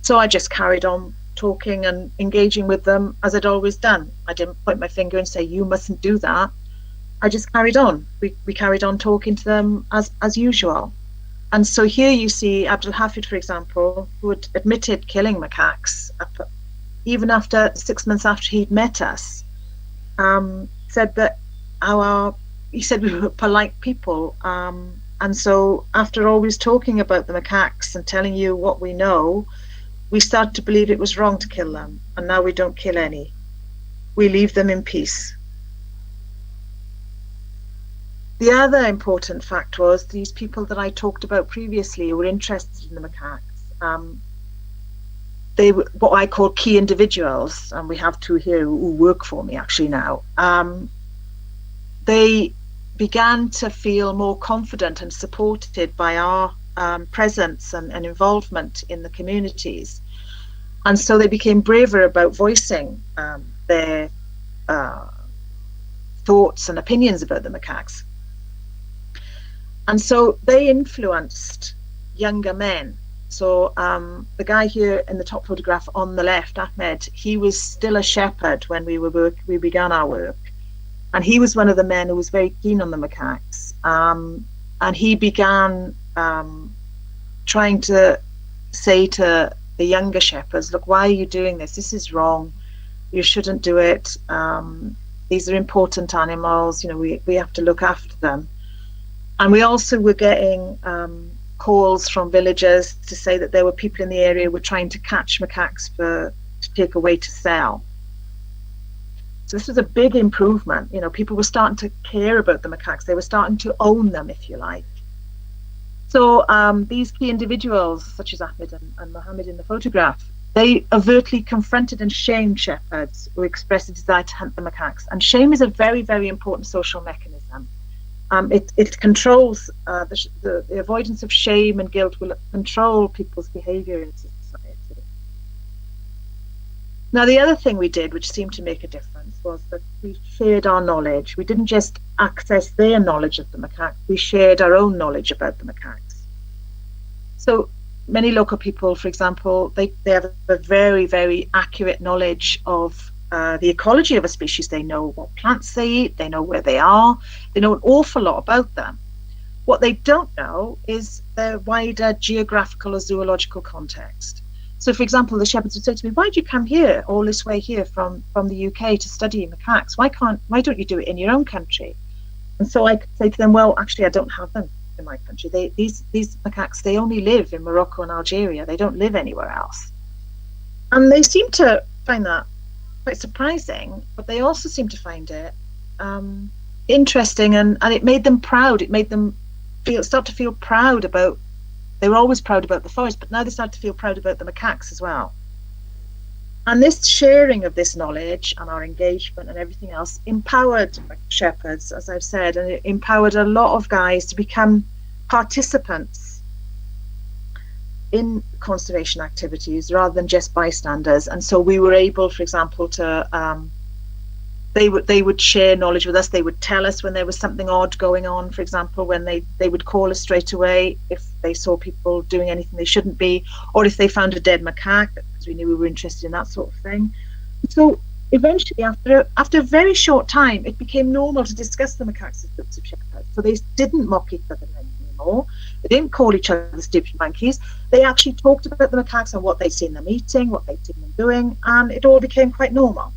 So I just carried on talking and engaging with them as I'd always done. I didn't point my finger and say, you mustn't do that. I just carried on. We carried on talking to them as usual. And so here you see Abdul Hafid, for example, who had admitted killing macaques, even after 6 months after he'd met us, said that he said we were polite people. And so after always talking about the macaques and telling you what we know, we started to believe it was wrong to kill them. And now we don't kill any. We leave them in peace. The other important fact was these people that I talked about previously who were interested in the macaques. They were what I call key individuals, and we have two here who work for me actually now. They began to feel more confident and supported by our presence and involvement in the communities. And so they became braver about voicing their thoughts and opinions about the macaques. And so they influenced younger men. So the guy here in the top photograph on the left, Ahmed, he was still a shepherd when we began our work. And he was one of the men who was very keen on the macaques. And he began trying to say to the younger shepherds, look, why are you doing this? This is wrong. You shouldn't do it. These are important animals. You know, we have to look after them. And we also were getting calls from villagers to say that there were people in the area who were trying to catch macaques to take away to sell. So this was a big improvement. You know, people were starting to care about the macaques. They were starting to own them, if you like. So these key individuals, such as Ahmed and Mohammed in the photograph, they overtly confronted and shamed shepherds who expressed a desire to hunt the macaques. And shame is a very, very important social mechanism. It controls the avoidance of shame and guilt will control people's behavior in society. Now, the other thing we did, which seemed to make a difference, was that we shared our knowledge. We didn't just access their knowledge of the macaque, we shared our own knowledge about the macaques. So many local people, for example, they have a very, very accurate knowledge of the ecology of a species. They know what plants they eat, they know where they are, they know an awful lot about them. What they don't know is the wider geographical or zoological context. So, for example, the shepherds would say to me, why do you come here, all this way here from the UK to study macaques? Why don't you do it in your own country? And so I could say to them, well, actually, I don't have them in my country. These macaques, they only live in Morocco and Algeria. They don't live anywhere else. And they seem to find that quite surprising, but they also seem to find it interesting, and it made them proud. It made them start to feel proud about. They were always proud about the forest, but now they started to feel proud about the macaques as well. And this sharing of this knowledge and our engagement and everything else empowered shepherds, as I've said, and it empowered a lot of guys to become participants in conservation activities rather than just bystanders. And so we were able, for example, to they would share knowledge with us. They would tell us when there was something odd going on, for example, when they would call us straight away if they saw people doing anything they shouldn't be, or if they found a dead macaque, because we knew we were interested in that sort of thing. So eventually, after a very short time, it became normal to discuss the macaques as groups of shepherds. So they didn't mock each other anymore. They didn't call each other stupid monkeys. They actually talked about the macaques and what they'd seen them eating, what they'd seen them doing, and it all became quite normal.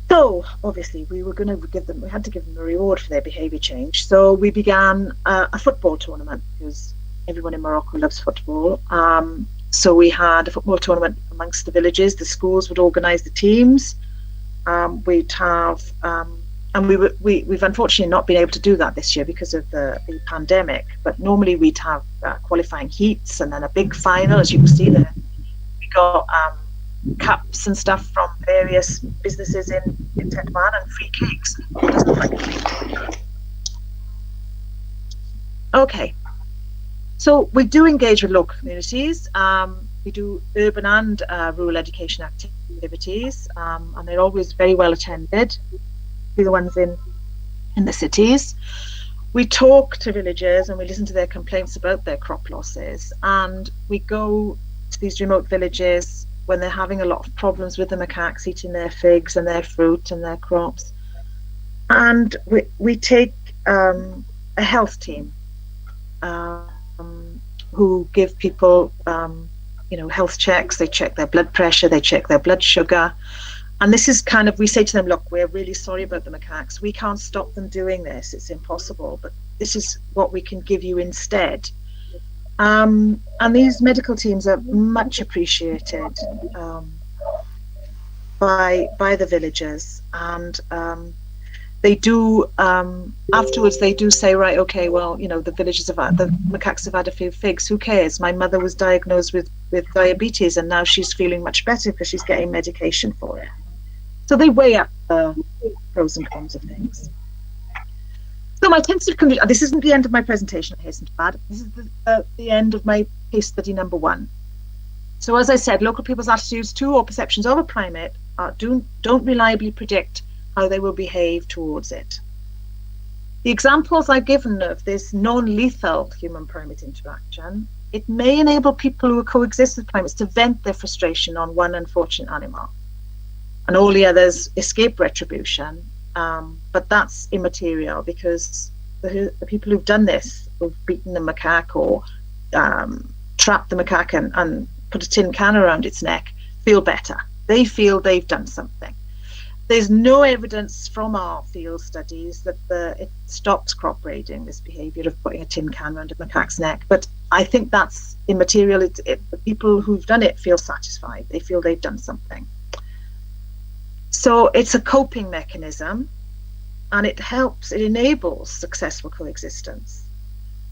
So obviously we had to give them a reward for their behaviour change. So we began a football tournament, because everyone in Morocco loves football. So we had a football tournament amongst the villages. The schools would organise the teams. We'd have, and we've unfortunately not been able to do that this year because of the pandemic. But normally we'd have qualifying heats and then a big final, as you can see there. We got cups and stuff from various businesses in Tetuan and free cakes. Okay, so we do engage with local communities. We do urban and rural education activities, and they're always very well attended. The ones in the cities. We talk to villagers and we listen to their complaints about their crop losses, and we go to these remote villages when they're having a lot of problems with the macaques eating their figs and their fruit and their crops. And we take a health team who give people health checks. They check their blood pressure, they check their blood sugar. And this is kind of, we say to them, look, we're really sorry about the macaques. We can't stop them doing this. It's impossible, but this is what we can give you instead. And these medical teams are much appreciated by the villagers, and they do afterwards. They do say, right, okay, well, the the macaques have had a few figs. Who cares? My mother was diagnosed with diabetes, and now she's feeling much better because she's getting medication for it. So they weigh up the pros and cons of things. So my tentative conclusion, this isn't the end of my presentation, I hasten to add. This is the end of my case study number 1. So as I said, local people's attitudes to or perceptions of a primate don't reliably predict how they will behave towards it. The examples I've given of this non-lethal human-primate interaction, it may enable people who coexist with primates to vent their frustration on one unfortunate animal, and all the others escape retribution. But that's immaterial, because the people who've done this, who've beaten the macaque or trapped the macaque and put a tin can around its neck, feel better. They feel they've done something. There's no evidence from our field studies that it stops crop raiding, this behaviour of putting a tin can around a macaque's neck. But I think that's immaterial. The people who've done it feel satisfied. They feel they've done something. So it's a coping mechanism, and it enables successful coexistence.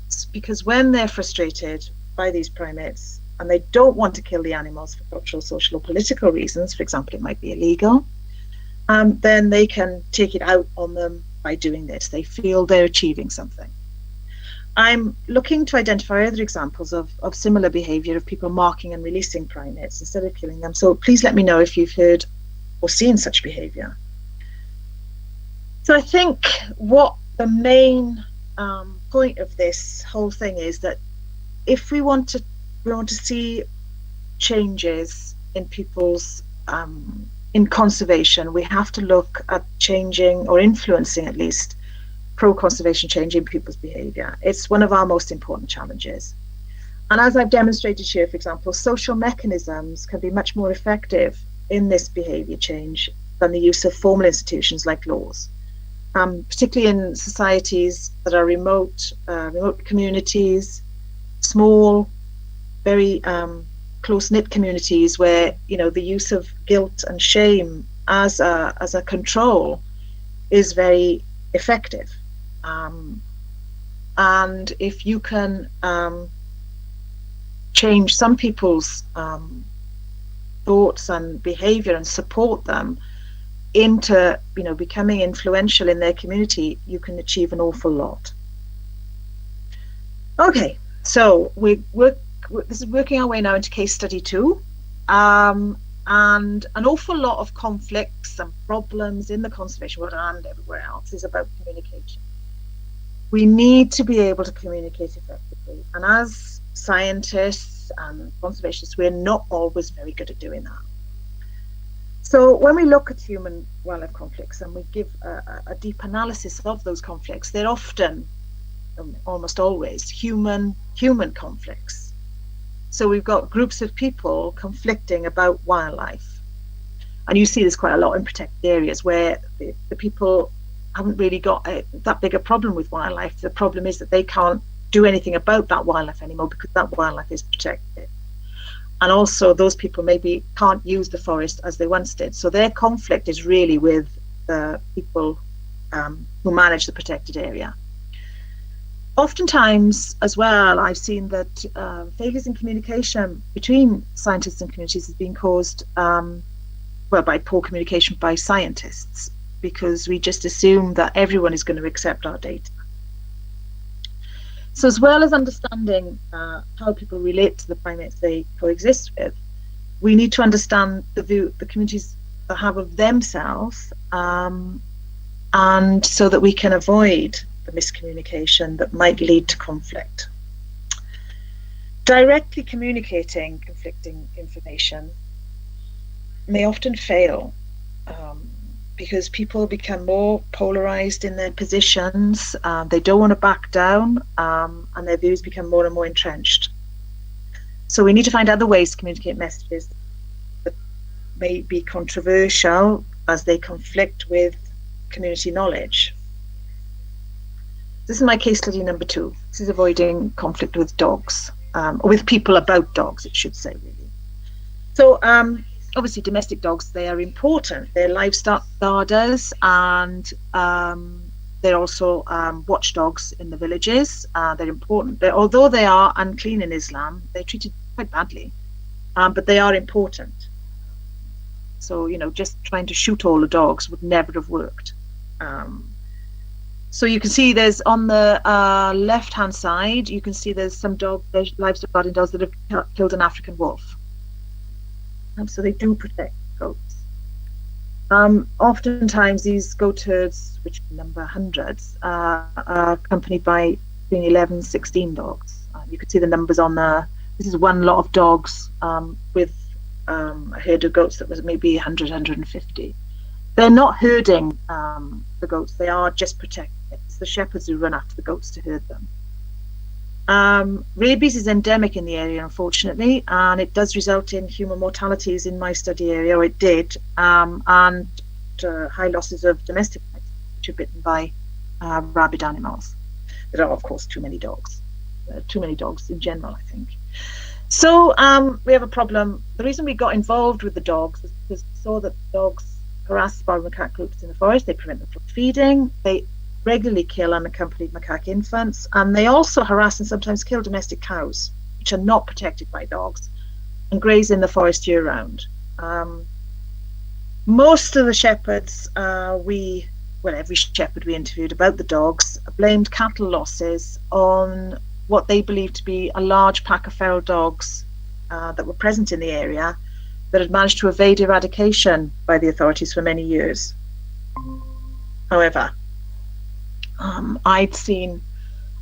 It's because when they're frustrated by these primates and they don't want to kill the animals for cultural, social, or political reasons, for example, it might be illegal, then they can take it out on them by doing this. They feel they're achieving something. I'm looking to identify other examples of similar behaviour of people marking and releasing primates instead of killing them. So please let me know if you've heard or seen such behaviour. So I think what the main point of this whole thing is that if we want to see changes in people's in conservation, we have to look at changing or influencing at least pro-conservation change in people's behaviour. It's one of our most important challenges. And as I've demonstrated here, for example, social mechanisms can be much more effective in this behaviour change than the use of formal institutions like laws, particularly in societies that are remote communities, small, very close-knit communities where, you know, the use of guilt and shame as a control is very effective. And if you can change some people's thoughts and behavior and support them into, you know, becoming influential in their community, you can achieve an awful lot. Okay, so this is working our way now into case study 2, and an awful lot of conflicts and problems in the conservation world and everywhere else is about communication. We need to be able to communicate effectively, and as scientists and conservationists, we're not always very good at doing that. So when we look at human-wildlife conflicts and we give a deep analysis of those conflicts, they're often, almost always, human conflicts. So we've got groups of people conflicting about wildlife. And you see this quite a lot in protected areas where the people haven't really got that big a problem with wildlife. The problem is that they can't do anything about that wildlife anymore because that wildlife is protected. And also those people maybe can't use the forest as they once did. So their conflict is really with the people who manage the protected area. Oftentimes as well, I've seen that failures in communication between scientists and communities has been caused by poor communication by scientists, because we just assume that everyone is going to accept our data. So as well as understanding how people relate to the primates they coexist with, we need to understand the view the communities have of themselves, and so that we can avoid the miscommunication that might lead to conflict. Directly communicating conflicting information may often fail because people become more polarized in their positions, they don't want to back down, and their views become more and more entrenched. So we need to find other ways to communicate messages that may be controversial as they conflict with community knowledge. This is my case study number 2. This is avoiding conflict with dogs, or with people about dogs, it should say, really. So obviously domestic dogs, they are important. They're livestock guarders, and they're also watchdogs in the villages. They're important. Although they are unclean in Islam, they're treated quite badly, but they are important. So, you know, just trying to shoot all the dogs would never have worked. So you can see there's on the left-hand side, you can see there's some there's livestock guardian dogs that have killed an African wolf. So they do protect goats. Oftentimes these goat herds, which number hundreds, are accompanied by between 11 and 16 dogs. You can see the numbers on there. This is one lot of dogs with a herd of goats that was maybe 100, 150. They're not herding the goats, they are just protecting it. It's the shepherds who run after the goats to herd them. Rabies is endemic in the area, unfortunately, and it does result in human mortalities in my study area, or it did, and high losses of domestic pets which are bitten by rabid animals. There are, of course, too many dogs. Too many dogs in general, I think. So we have a problem. The reason we got involved with the dogs was because we saw that dogs harass sparrow macaque groups in the forest. They prevent them from feeding. They regularly kill unaccompanied macaque infants, and they also harass and sometimes kill domestic cows, which are not protected by dogs, and graze in the forest year-round. Most of the shepherds, every shepherd we interviewed about the dogs, blamed cattle losses on what they believed to be a large pack of feral dogs that were present in the area that had managed to evade eradication by the authorities for many years. However, I'd seen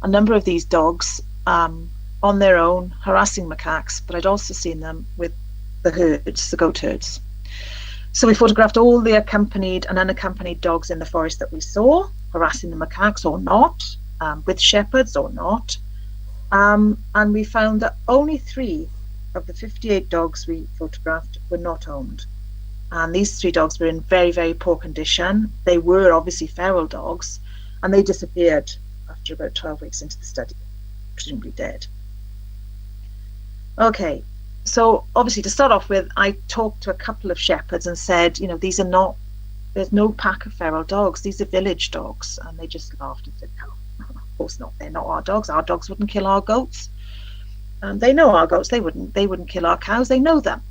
a number of these dogs on their own harassing macaques, but I'd also seen them with the herds, the goat herds. So we photographed all the accompanied and unaccompanied dogs in the forest that we saw, harassing the macaques or not, with shepherds or not. And we found that only 3 of the 58 dogs we photographed were not owned. And these 3 dogs were in very, very poor condition. They were obviously feral dogs, and they disappeared after about 12 weeks into the study, presumably dead. Okay, so obviously to start off with, I talked to a couple of shepherds and said, you know, there's no pack of feral dogs, these are village dogs. And they just laughed and said, no, of course not, they're not our dogs wouldn't kill our goats. They know our goats, they wouldn't kill our cows, they know them.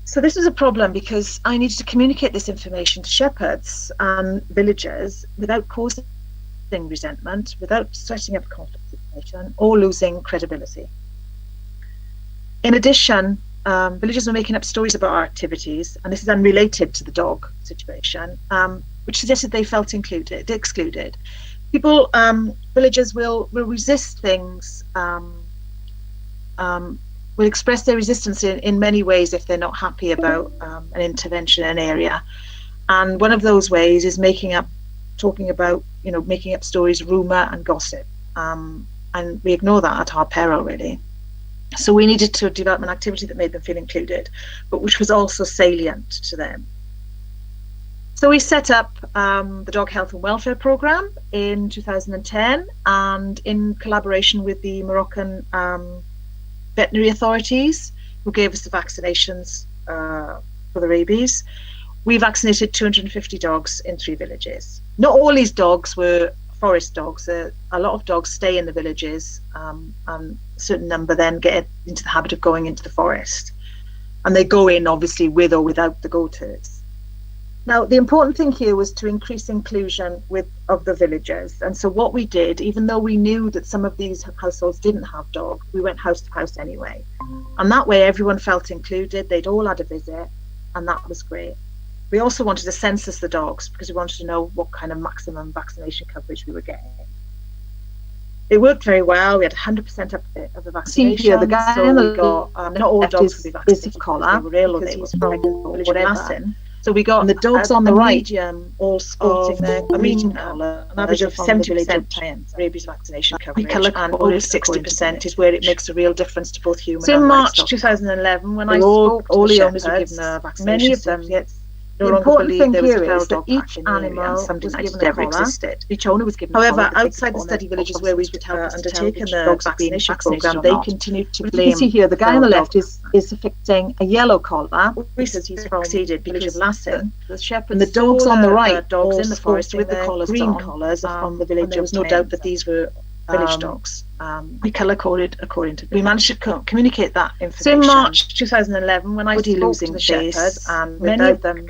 So this was a problem because I needed to communicate this information to shepherds and villagers without causing resentment, without setting up a conflict situation or losing credibility. In addition, villagers were making up stories about our activities, and this is unrelated to the dog situation, which suggested they felt excluded. People, villagers will resist things, will express their resistance in many ways if they're not happy about an intervention in an area. And one of those ways is making up stories, rumour and gossip. And we ignore that at our peril, really. So we needed to develop an activity that made them feel included, but which was also salient to them. So we set up the Dog Health and Welfare Programme in 2010, and in collaboration with the Moroccan veterinary authorities, who gave us the vaccinations for the rabies, we vaccinated 250 dogs in 3 villages. Not all these dogs were forest dogs. A lot of dogs stay in the villages, and a certain number then get into the habit of going into the forest. And they go in, obviously, with or without the goat herds. Now, the important thing here was to increase inclusion of the villagers. And so what we did, even though we knew that some of these households didn't have dogs, we went house to house anyway. And that way everyone felt included, they'd all had a visit, and that was great. We also wanted to census the dogs because we wanted to know what kind of maximum vaccination coverage we were getting. It worked very well. We had 100% of the vaccination. See here, the guy so on the we got, not all dogs could be vaccinated collar, because they were ill or they were from village of Assam. So we got and the dogs on the right all sporting their green collar, an average of 70% rabies vaccination coverage, colour and coded over 60% is where it makes a real difference to both human So and in March livestock. 2011, when I spoke to all the the owners were shepherds, given a vaccination many of them certificate. no The longer important believed thing there was a here feral is that dog each pack in the area, animal and some was denied given it a ever collar. existed. Each owner was given a However, collar that they outside the could study put on villages their where we boxes would to have undertaken which the dogs had been vaccination vaccinated program, or they not. continued to But blame. you can see here, the guy on the feral left dog is affixing a yellow collar we because he's from succeeded village because of Lassen. the shepherds And the dogs saw on the the right, dogs all in the forest with the sporting collars green on, collars are from the and village there of was no doubt that Charan. these were village dogs. We colour coded according to We managed to communicate that So information. in March 2011, when I spoke to the shepherds, and many of them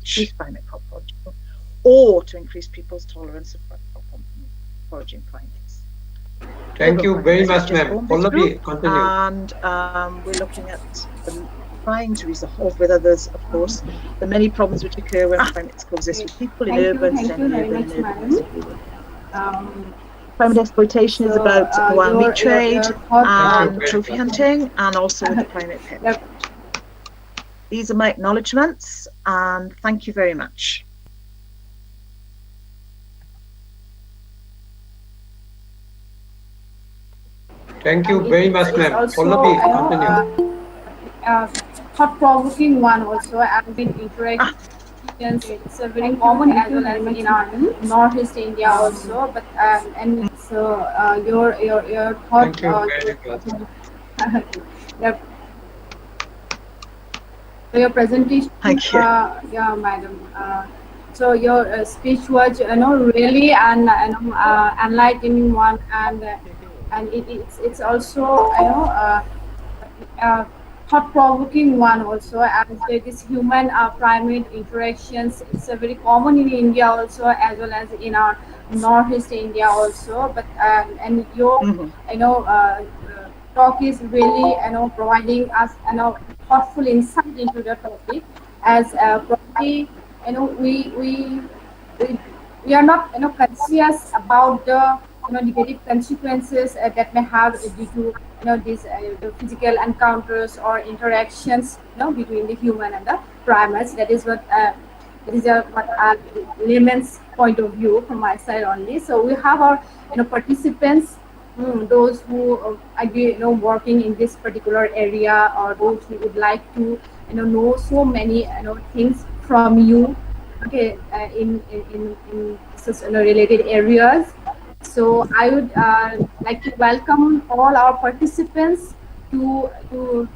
increase primate crop foraging or to increase people's tolerance of foraging primates. Thank you very much, ma'am. This group, Pallavi, continue. and we're looking at trying to resolve with others, of course, the many problems which occur when primates coexist with people in urban, Thank you very semi-urban, much, and madam. urbanized areas. Primate exploitation is about wild meat trade and trophy hunting, and also with the primate pet. Yep. These are my acknowledgements, and thank you very much. Thank you very much, ma'am. Also, Pallavi, continue. thought-provoking one also. I've been interactions. It's a very common as well as in our Northeast India also. But and so your thought. Thank you very much. Yep. So your presentation. Thank you. Yeah, madam. So your speech was, really enlightening one, and it's also, thought-provoking one also, as this human primate interactions. It's a very common in India also, as well as in our Northeast India also. But and your talk is really providing us thoughtful insight into the topic, as probably we are not conscious about the negative consequences that may have due to these the physical encounters or interactions between the human and the primates. That is what layman's point of view from my side only. So we have our participants, those who are working in this particular area, or those who would like to know so many things from you, okay, in such related areas. So I would like to welcome all our participants to to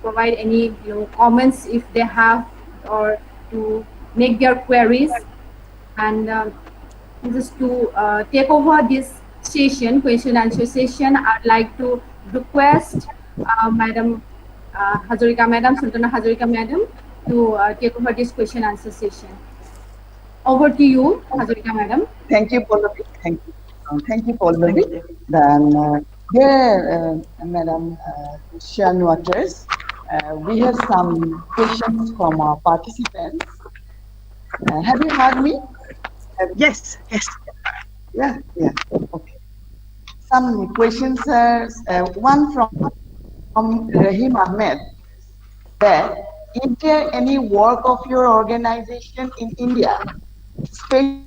provide any comments if they have, or to make their queries. And just to take over this session, question answer session, I'd like to request Madam Hazarika Madam, Sultana Hazarika Madam, to take over this question answer session. Over to you, Hazarika Madam. Thank you, Pallavi. Thank you, Pallavi. Then, here, Madam Shan Waters, we have some questions from our participants. Have you heard me? Yes. Yeah. Okay. Some questions are one from Rahim Ahmed. That is there any work of your organization in India, especially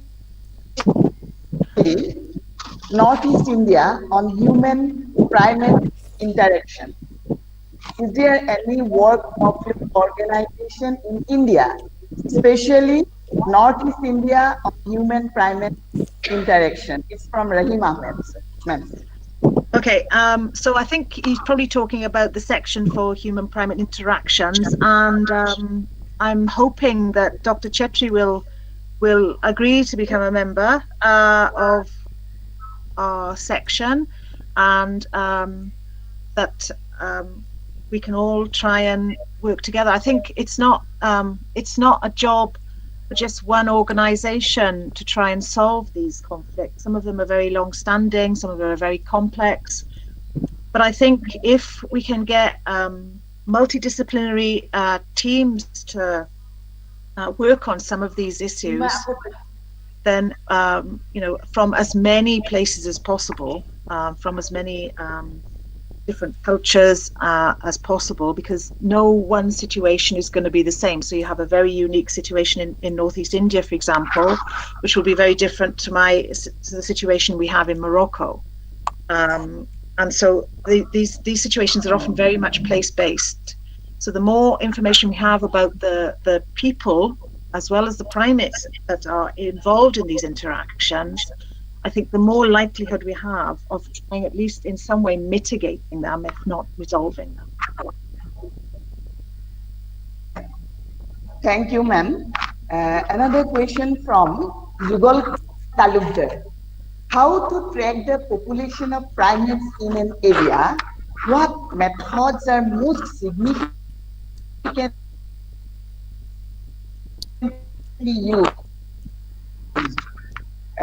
Northeast India, on human-primate interaction? Is there any work of your organization in India, especially Northeast India, on human-primate interaction? It's from Rahim Ahmed, ma'am. Okay, so I think he's probably talking about the section for human-primate interactions, and I'm hoping that Dr. Chetri will agree to become a member of our section, and that we can all try and work together. I think it's not a job for just one organization to try and solve these conflicts. Some of them are very long-standing, some of them are very complex. But I think if we can get multidisciplinary teams to work on some of these issues, then from as many places as possible, from as many different cultures as possible, because no one situation is going to be the same. So you have a very unique situation in Northeast India, for example, which will be very different to the situation we have in Morocco. And so these situations are often very much place-based. So the more information we have about the people, as well as the primates that are involved in these interactions, I think the more likelihood we have of trying, at least in some way, mitigating them, if not resolving them. Thank you, ma'am. Another question from Zoological Talukdar. How to track the population of primates in an area? What methods are most significantly used?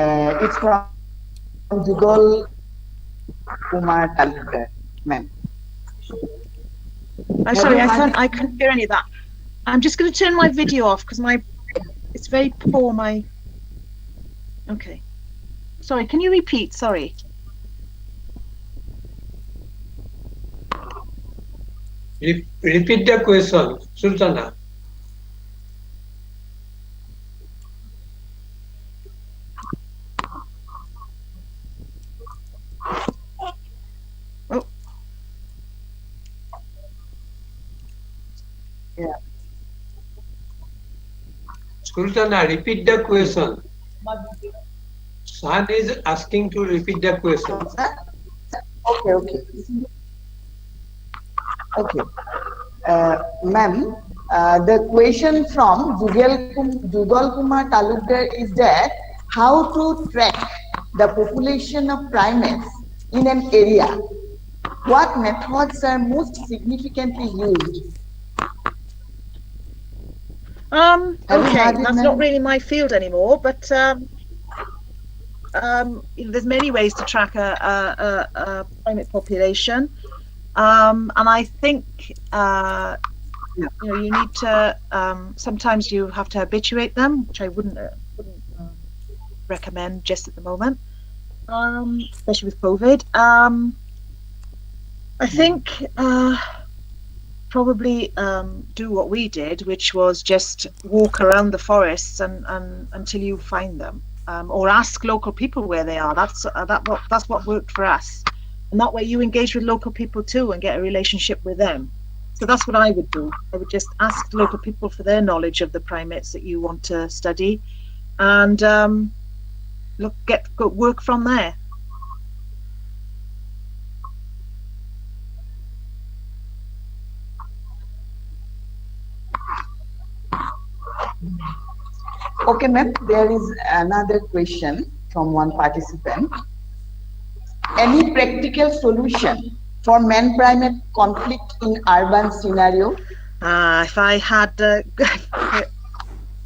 It's from Jugal Kumar Talukdar, ma'am. I'm sorry, I couldn't hear any of that. I'm just going to turn my video off because it's very poor. Okay. Sorry, can you repeat? Sorry. Repeat the question, Sultana. Oh. Yeah. Sultana, repeat the question. Shan is asking to repeat the question. Okay. Okay. Ma'am, the question from Jugal Kumar Talukdar is that how to track the population of primates in an area? What methods are most significantly used? Okay, that's not really my field anymore, but there's many ways to track a primate population, and I think you need to sometimes you have to habituate them, which I wouldn't recommend just at the moment, especially with COVID. I think probably do what we did, which was just walk around the forests and until you find them, or ask local people where they are. That's what worked for us, and that way you engage with local people too and get a relationship with them. So that's what I would do. I would just ask local people for their knowledge of the primates that you want to study, and work from there. Okay, ma'am, there is another question from one participant. Any practical solution for man-primate conflict in urban scenario? If I had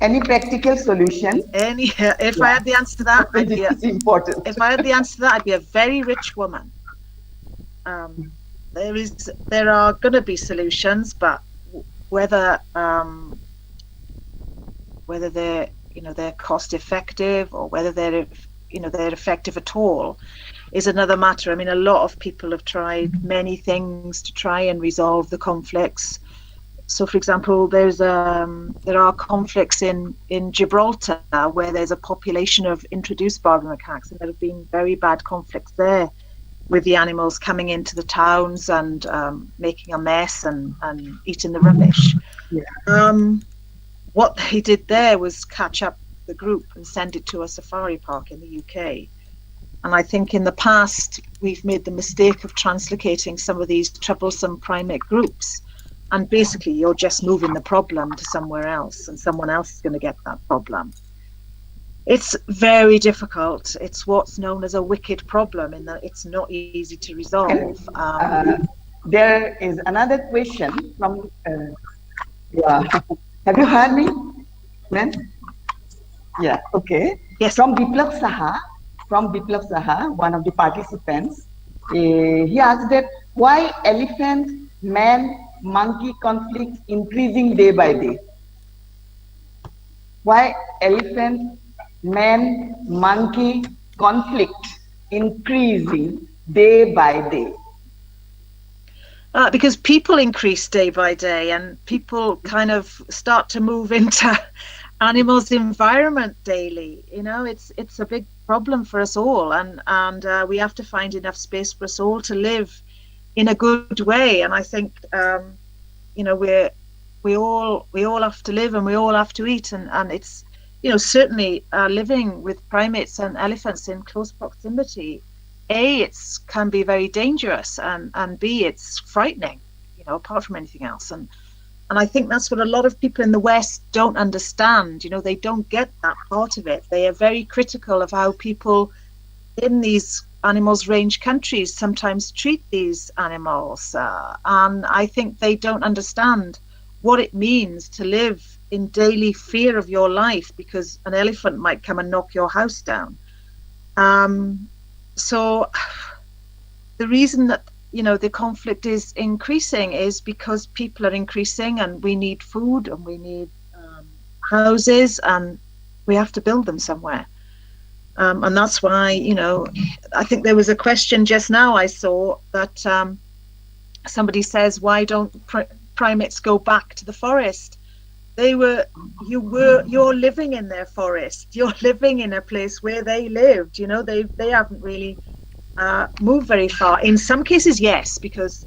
any practical solution? If I had the answer to that, important. If I had the answer to that, I'd be a very rich woman. There are going to be solutions, but whether they're cost effective or whether they're effective at all is another matter. I mean, a lot of people have tried many things to try and resolve the conflicts. So, for example, there are conflicts in Gibraltar where there's a population of introduced Barbary macaques, and there have been very bad conflicts there with the animals coming into the towns and making a mess and eating the rubbish. Yeah. What they did there was catch up the group and send it to a safari park in the UK. And I think in the past, we've made the mistake of translocating some of these troublesome primate groups. And basically, you're just moving the problem to somewhere else, and someone else is going to get that problem. It's very difficult. It's what's known as a wicked problem, in that it's not easy to resolve. There is another question from... Have you heard me, ma'am? Yeah, okay. Yes. From Biplav Saha, one of the participants, he asked that why elephant, man, monkey conflict increasing day by day? Why elephant, man, monkey conflict increasing day by day? Because people increase day by day, and people kind of start to move into animals' environment daily. It's a big problem for us all, and we have to find enough space for us all to live in a good way. And I think we all have to live, and we all have to eat, and it's certainly living with primates and elephants in close proximity. A, it can be very dangerous, and B, it's frightening, apart from anything else. And I think that's what a lot of people in the West don't understand. They don't get that part of it. They are very critical of how people in these animals range countries sometimes treat these animals. And I think they don't understand what it means to live in daily fear of your life because an elephant might come and knock your house down. So the reason that the conflict is increasing is because people are increasing, and we need food, and we need houses, and we have to build them somewhere. And that's why, I think there was a question just now I saw that somebody says, why don't primates go back to the forest? You're living in their forest. You're living in a place where they lived. They haven't really moved very far. In some cases, yes, because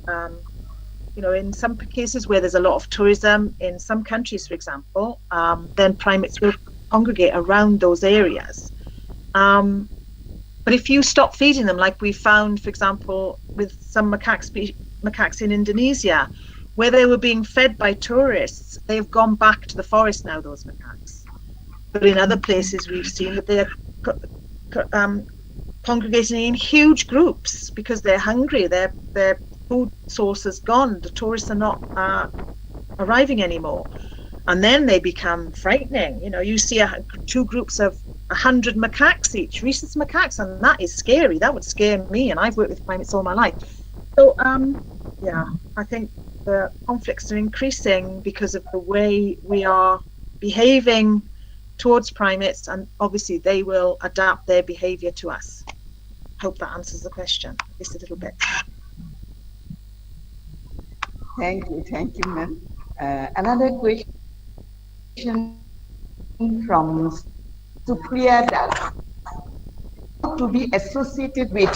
in some cases where there's a lot of tourism, in some countries, for example, then primates will congregate around those areas. But if you stop feeding them, like we found, for example, with some macaques in Indonesia, where they were being fed by tourists, they've gone back to the forest now, those macaques. But in other places, we've seen that they're congregating in huge groups because they're hungry. Their food source is gone. The tourists are not arriving anymore. And then they become frightening. You see two groups of 100 macaques each, rhesus macaques, and that is scary. That would scare me, and I've worked with primates all my life. So, I think the conflicts are increasing because of the way we are behaving towards primates, and obviously they will adapt their behavior to us. Hope that answers the question just a little bit. Thank you, ma'am. Another question from Supriya Das. To be associated with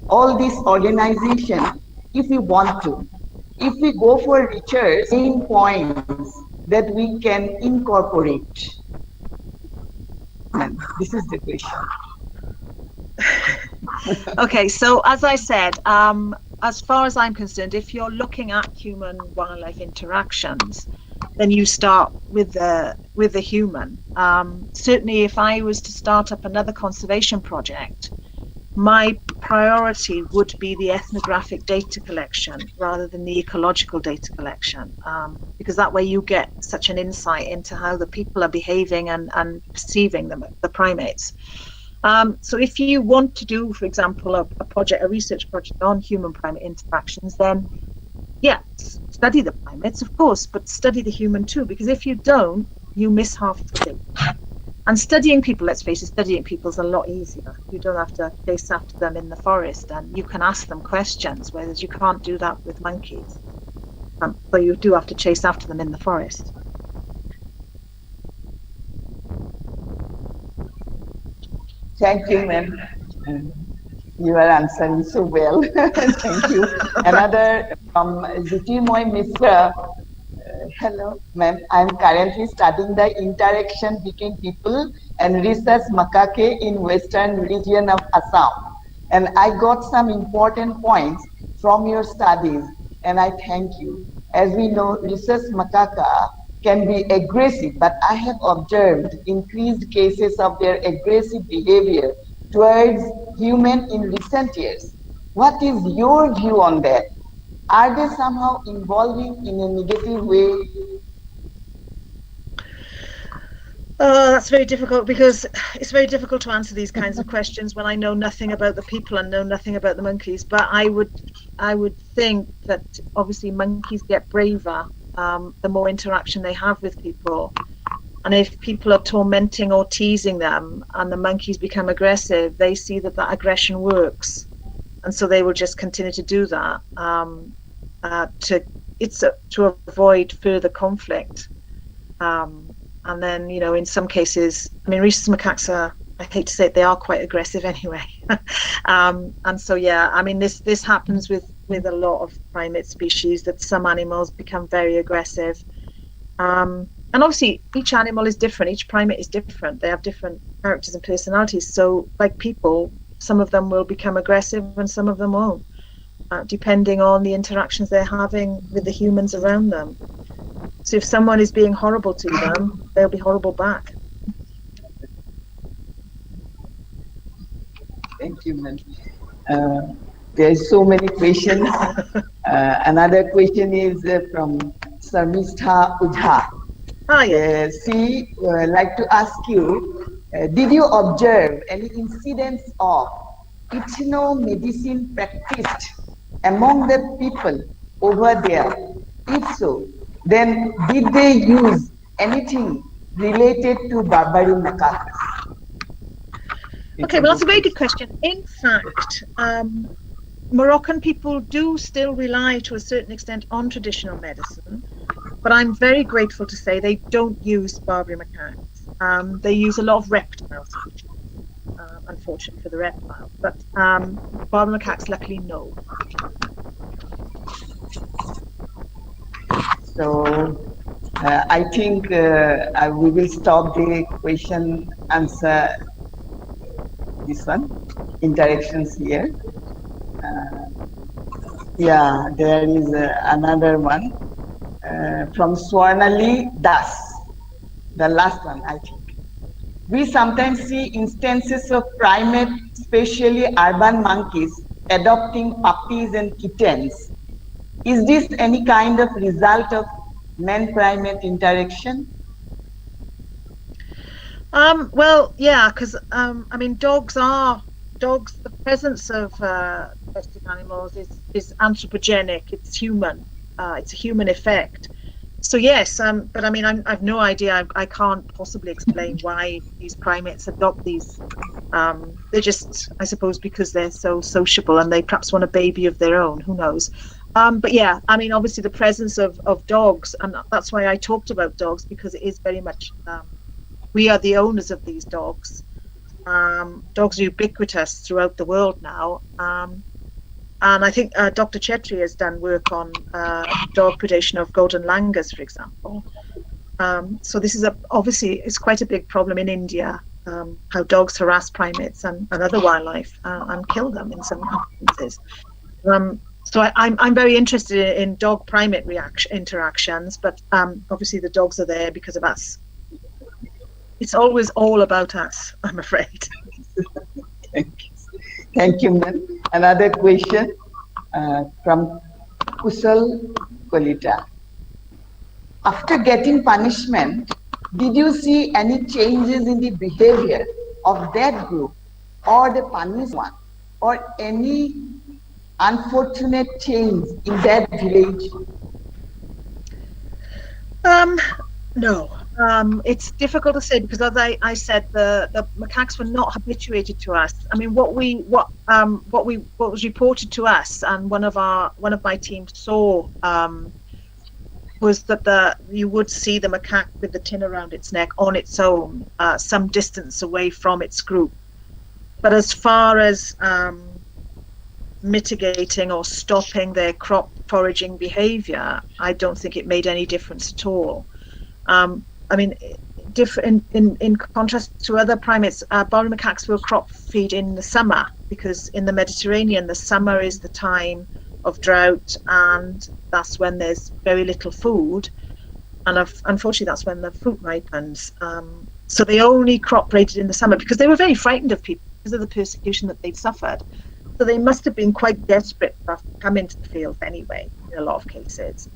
all these organizations, if we want to, if we go for research, main points that we can incorporate. This is the question. Okay, so as I said, as far as I'm concerned, if you're looking at human-wildlife interactions, then you start with the human. Certainly, if I was to start up another conservation project, my priority would be the ethnographic data collection rather than the ecological data collection, because that way you get such an insight into how the people are behaving and perceiving the primates. So if you want to do, for example, a research project on human-primate interactions, then study the primates, of course, but study the human too, because if you don't, you miss half the thing. And studying people, let's face it, studying people is a lot easier. You don't have to chase after them in the forest, and you can ask them questions, whereas you can't do that with monkeys. But you do have to chase after them in the forest. Thank you, ma'am. You are answering so well. Thank you. Another from Jyotirmoy Mishra. Hello, ma'am. I'm currently studying the interaction between people and rhesus macaque in western region of Assam. And I got some important points from your studies, and I thank you. As we know, rhesus macaque can be aggressive, but I have observed increased cases of their aggressive behavior towards human in recent years. What is your view on that? Are they somehow involving in a negative way? That's very difficult, because it's very difficult to answer these kinds of questions when I know nothing about the people and know nothing about the monkeys. But I would think that obviously monkeys get braver the more interaction they have with people. And if people are tormenting or teasing them and the monkeys become aggressive, they see that aggression works. And so they will just continue to do that to avoid further conflict. And then, in some cases, rhesus macaques are, I hate to say it, they are quite aggressive anyway. And so, this happens with a lot of primate species, that some animals become very aggressive. And obviously, each animal is different. Each primate is different. They have different characters and personalities. So, like people, some of them will become aggressive and some of them won't, depending on the interactions they're having with the humans around them. So if someone is being horrible to them, they'll be horrible back. Thank you, ma'am. There's so many questions. Another question is from Sarmistha Ujha. Hi. She like to ask you, did you observe any incidents of ethno-medicine practiced among the people over there? If so, then did they use anything related to Barbary macaques? Okay, well, that's a very good question. In fact, Moroccan people do still rely to a certain extent on traditional medicine, but I'm very grateful to say they don't use Barbary macaques. They use a lot of reptiles, unfortunately for the reptiles, but Barbary macaques, luckily, no. So I think we will stop the question answer, this one, interactions here. Yeah, there is another one from Swarnali Das, the last one, I think. We sometimes see instances of primates, especially urban monkeys, adopting puppies and kittens. Is this any kind of result of man-primate interaction? Well, yeah, because I mean, dogs. The presence of domestic animals is anthropogenic. It's human. It's a human effect. So yes, but I mean, I've no idea. I can't possibly explain why these primates adopt these. They're just, I suppose, because they're so sociable and they perhaps want a baby of their own. Who knows? But yeah, I mean, obviously the presence of dogs, and that's why I talked about dogs, because it is very much. We are the owners of these dogs. Dogs are ubiquitous throughout the world now. And I think Dr. Chetri has done work on dog predation of golden langurs, for example. So this is obviously it's quite a big problem in India, how dogs harass primates and other wildlife and kill them in some instances. So I'm very interested in dog-primate interactions, but obviously the dogs are there because of us. It's always all about us, I'm afraid. Thank you, ma'am. Another question from Kusal Kolita. After getting punishment, did you see any changes in the behavior of that group or the punished one, or any unfortunate change in that village? No. It's difficult to say because, as I said, the macaques were not habituated to us. I mean, what was reported to us, and one of my team saw, was that you would see the macaque with the tin around its neck on its own, some distance away from its group. But as far as mitigating or stopping their crop foraging behavior, I don't think it made any difference at all. I mean, in contrast to other primates, Barbary macaques will crop feed in the summer, because in the Mediterranean, the summer is the time of drought, and that's when there's very little food, and unfortunately that's when the fruit ripens. So they only crop raided in the summer because they were very frightened of people because of the persecution that they'd suffered. So they must have been quite desperate to come into the field anyway, in a lot of cases.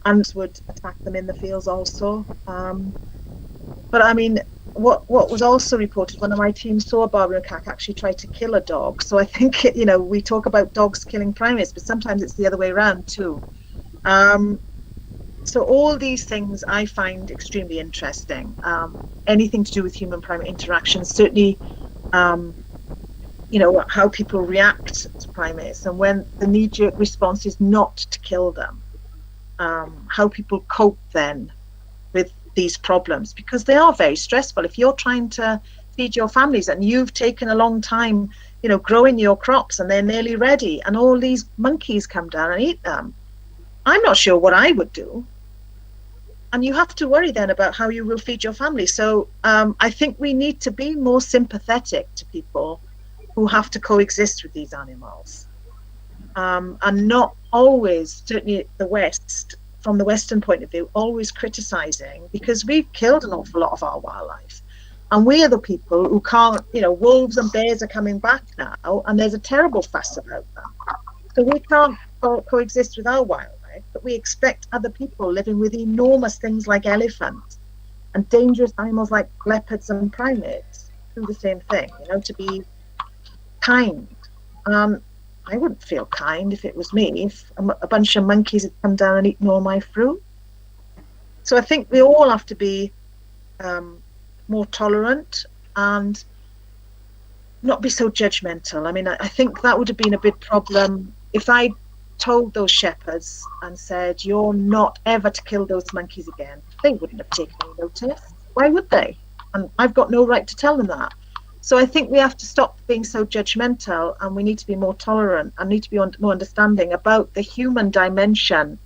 And would attack them in the fields also. But I mean, what was also reported, one of my team saw a Barbary macaque actually try to kill a dog. So I think, we talk about dogs killing primates, but sometimes it's the other way around too. So all these things I find extremely interesting. Anything to do with human-primate interactions, certainly, how people react to primates, and when the knee-jerk response is not to kill them. How people cope then with these problems, because they are very stressful. If you're trying to feed your families and you've taken a long time, growing your crops and they're nearly ready, and all these monkeys come down and eat them, I'm not sure what I would do. And you have to worry then about how you will feed your family. So I think we need to be more sympathetic to people who have to coexist with these animals. And not always, certainly the West, from the Western point of view, always criticizing, because we've killed an awful lot of our wildlife. And we are the people who can't, wolves and bears are coming back now, and there's a terrible fuss about them. So we can't coexist with our wildlife, but we expect other people living with enormous things like elephants and dangerous animals like leopards and primates do the same thing, to be kind. I wouldn't feel kind if it was me, if a bunch of monkeys had come down and eaten all my fruit. So I think we all have to be more tolerant and not be so judgmental. I mean, I think that would have been a big problem if I told those shepherds and said, you're not ever to kill those monkeys again. They wouldn't have taken any notice. Why would they? And I've got no right to tell them that. So I think we have to stop being so judgmental, and we need to be more tolerant and need to be more understanding about the human dimension,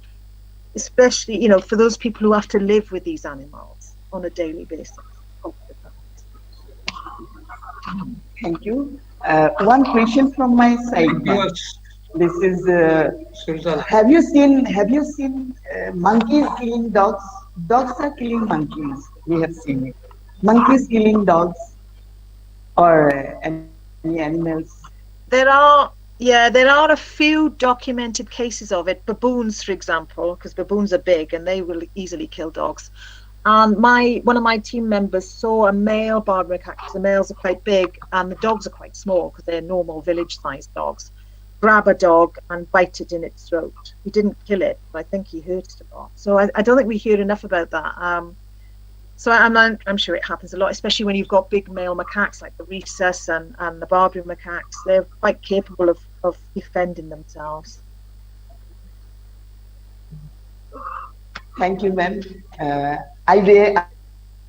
especially, you know, for those people who have to live with these animals on a daily basis. Thank you. One question from my side. This is have you seen monkeys killing dogs? Dogs are killing monkeys. We have seen it. Monkeys killing dogs or any animals. There are a few documented cases of it. Baboons, for example, because baboons are big and they will easily kill dogs. And one of my team members saw a male Barbary macaque. The males are quite big and the dogs are quite small because they're normal village-sized dogs. Grab a dog and bite it in its throat. He didn't kill it, but I think he hurt it a lot. So I don't think we hear enough about that. So I'm sure it happens a lot, especially when you've got big male macaques like the rhesus and the Barbary macaques. They're quite capable of defending themselves. Thank you, ma'am.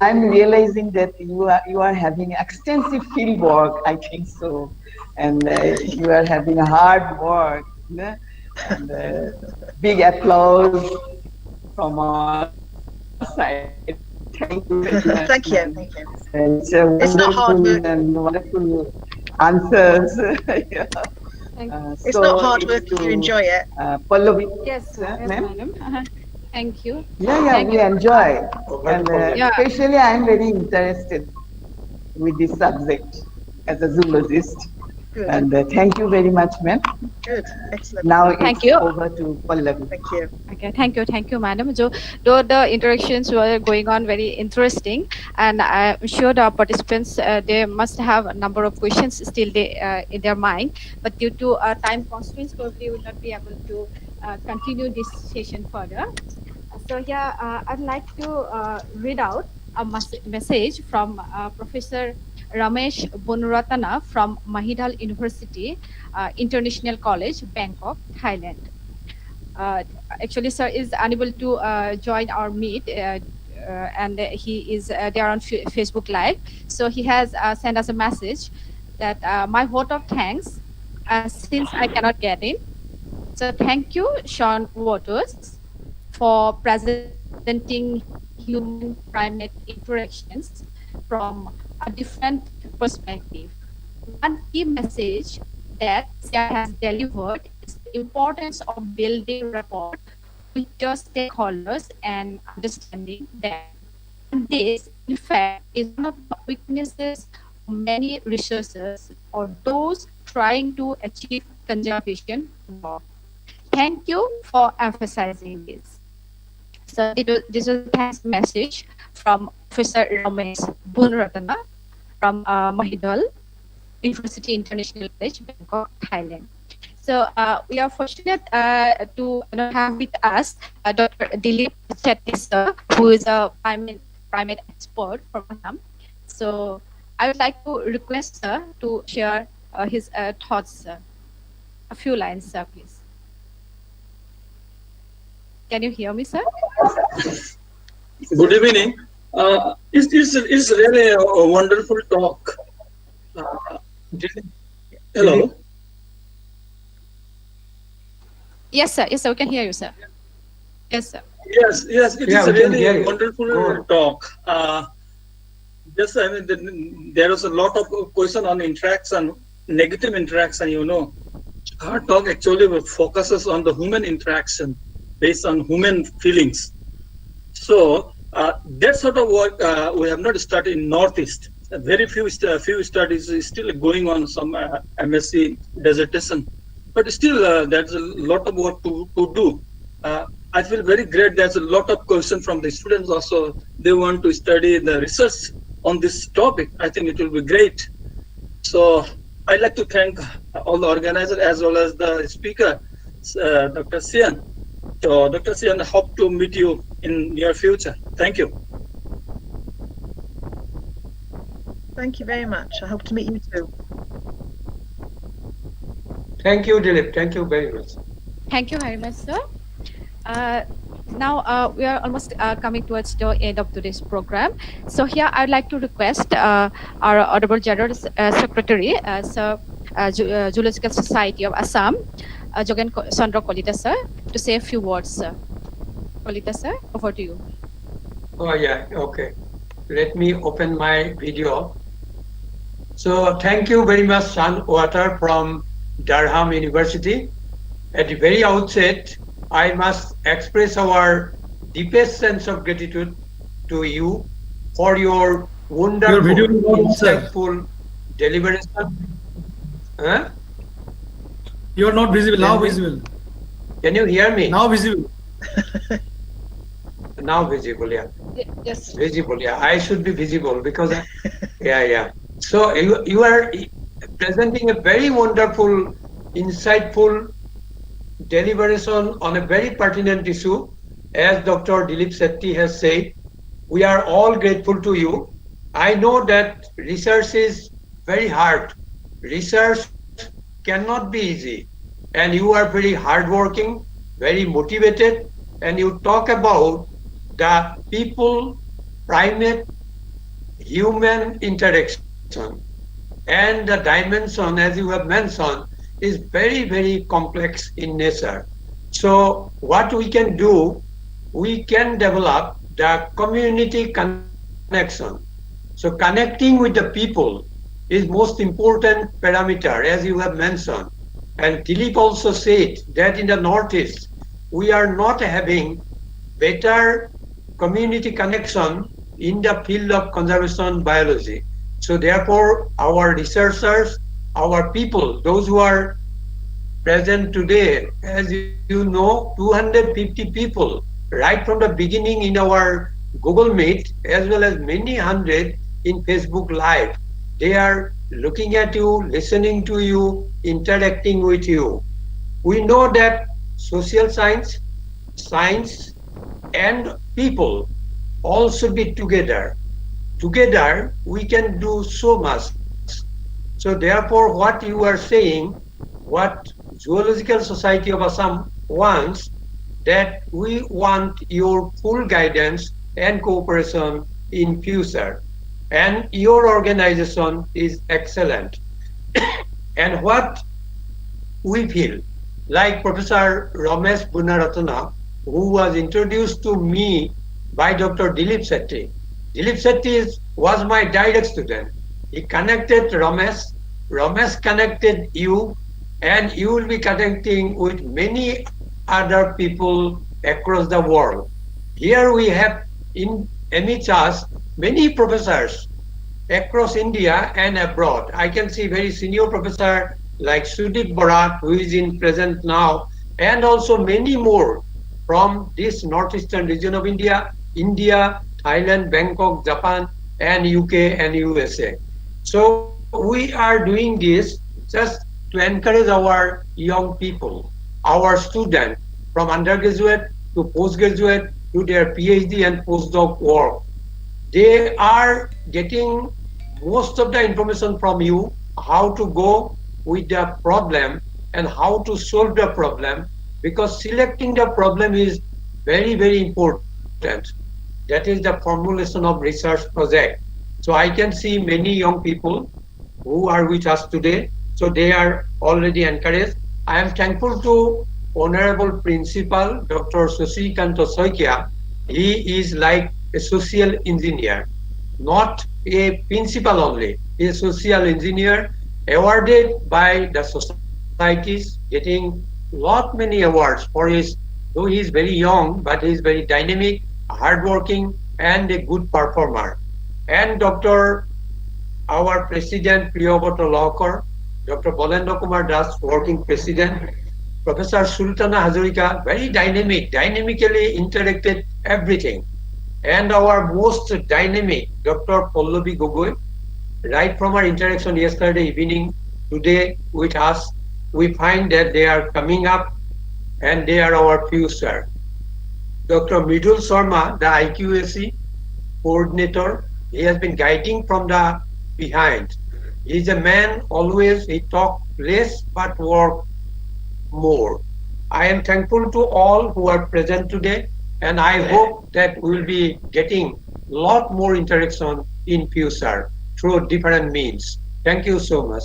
I'm realizing that you are having extensive field work. I think so, and you are having a hard work. And big applause from our side. Thank you very much. Thank you. Thank you. It's not hard work. And wonderful answers. Yeah. It's not hard work if you enjoy it. Pallavi. Yes, ma'am. madam. Thank you. Yeah, we enjoy. And Yeah. especially I am very interested with this subject as a zoologist. Good. And thank you very much, ma'am. Good. Excellent. Now Thank it's you. over to Pallavi. Thank you. Okay, thank you, madam. So, though the interactions were going on very interesting, and I'm sure the participants they must have a number of questions still in their mind, but due to time constraints, probably will not be able to continue this session further. So, I'd like to read out a message from Professor Ramesh Bunratana from Mahidal University, International College, Bangkok, Thailand. Actually, sir is unable to join our meet, and he is there on Facebook Live. So he has sent us a message that my vote of thanks, since I cannot get in. So thank you, Sean Waters, for presenting human-primate interactions from a different perspective. One key message that SIA has delivered is the importance of building rapport with your stakeholders and understanding them. And this, in fact, is one of the weaknesses of many researchers or those trying to achieve conservation work. Thank you for emphasizing this. So this is a thanks message from Professor Ramesh Bunratana from Mahidal University International College, Bangkok, Thailand. So we are fortunate to have with us Dr. Dilip Chetty, sir, who is a primate expert from Assam. So I would like to request sir to share his thoughts, sir. A few lines, sir, please. Can you hear me, sir? Good evening. It's really a wonderful talk. Hello. Yes, sir. Yes, sir. We can hear you, sir. Yes, sir. Yes. It is we can really hear a you. wonderful talk. Just I mean, there was a lot of question on interaction, negative interaction. You know, our talk actually focuses on the human interaction based on human feelings. So that sort of work we have not started in Northeast. Very few studies is still going on, some MSc dissertation, but still there's a lot of work to do. I feel very great. There's a lot of questions from the students also. They want to study the research on this topic. I think it will be great. So I'd like to thank all the organizers as well as the speaker, Dr. Sian. So, Dr. Sian, hope to meet you in near future. Thank you. Thank you very much. I hope to meet you too. Thank you, Dilip. Thank you very much. Thank you very much, sir. Now we are almost coming towards the end of today's program. So here I'd like to request our Honorable General Secretary, Zoological Society of Assam, Jogen Chandra Kolita, sir, to say a few words, sir. Kolita, sir, over to you. Oh yeah, okay. Let me open my video. So thank you very much, Shan Water from Durham University. At the very outset, I must express our deepest sense of gratitude to you for your wonderful, insightful deliberation. Huh? You are not visible. Now visible. Can you hear me? Now visible. Now visible, yeah. Yes. Visible, yeah. I should be visible because, yeah. So you are presenting a very wonderful, insightful deliberation on a very pertinent issue. As Dr. Dilip Sethi has said, we are all grateful to you. I know that research is very hard. Research cannot be easy. And you are very hardworking, very motivated, and you talk about the people, primate, human interaction. And the dimension, as you have mentioned, is very, very complex in nature. So what we can do, we can develop the community connection. So connecting with the people is most important parameter, as you have mentioned. And Dilip also said that in the Northeast, we are not having better community connection in the field of conservation biology. So therefore, our researchers, our people, those who are present today, as you know, 250 people, right from the beginning in our Google Meet, as well as many hundred in Facebook Live. They are looking at you, listening to you, interacting with you. We know that social science, science, and people all should be together. Together, we can do so much. So therefore, what you are saying, what Zoological Society of Assam wants, that we want your full guidance and cooperation in future. And your organization is excellent. And what we feel, like Professor Ramesh Bunaratana, who was introduced to me by Dr. Dilip Sethi. Dilip Sethi was my direct student. He connected Ramesh, Ramesh connected you, and you will be connecting with many other people across the world. Here we have in MHS many professors across India and abroad. I can see very senior professor like Sudip Barat, who is in present now, and also many more from this northeastern region of India, Thailand, Bangkok, Japan, and UK and USA. So we are doing this just to encourage our young people, our students, from undergraduate to postgraduate to their PhD and postdoc work. They are getting most of the information from you, how to go with the problem and how to solve the problem, because selecting the problem is very, very important. That is the formulation of research project. So I can see many young people who are with us today. So they are already encouraged. I am thankful to Honorable Principal Dr. Shashikanta Soikia. He is like a social engineer, not a principal only. He is a social engineer awarded by the societies, getting lot many awards for his, though he is very young, but he is very dynamic, hardworking, and a good performer. And Dr. our President Priyabrata Lawkar, Dr. Balendra Kumar Das, working President, Professor Sultana Hazarika, very dynamic, dynamically interacted everything. And our most dynamic, Dr. Pallavi Gogoi, right from our interaction yesterday evening, today with us, we find that they are coming up and they are our future. Dr. Midul Sharma, the IQAC coordinator, he has been guiding from the behind. He is a man always, he talk less but work more. I am thankful to all who are present today, and I hope that we will be getting lot more interaction in future through different means. Thank you so much.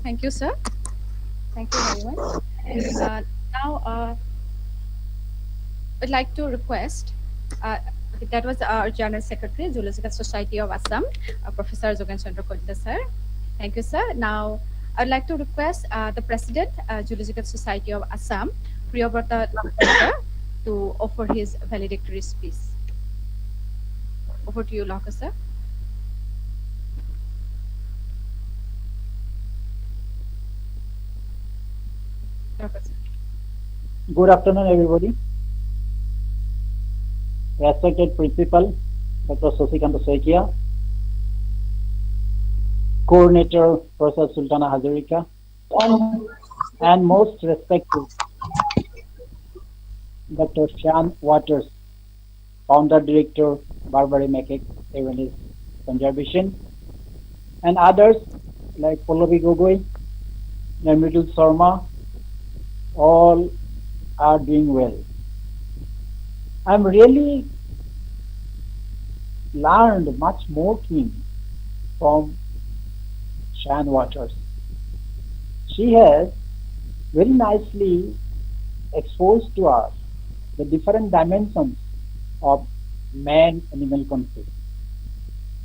Thank you, sir. Thank you very much. Now, I'd like to request, that was our General Secretary, Zoological Society of Assam, Professor Jogen Chandra Kodda, sir. Thank you, sir. Now, I'd like to request the President, Zoological Society of Assam, Priyabrata Loka, to offer his valedictory speech. Over to you, Loka, sir. Loka, sir. Good afternoon, everybody. Respected Principal, Dr. Sasikanta Saikia, Coordinator, Professor Sultana Hazarika, and most respected Dr. Shan Waters, Founder Director, Barbary Macaque Awareness Conservation, and others like Pallavi Gogoi, Namidul Sharma, all are doing well. I'm really learned much more things from Shan Waters. She has very nicely exposed to us the different dimensions of man-animal conflict.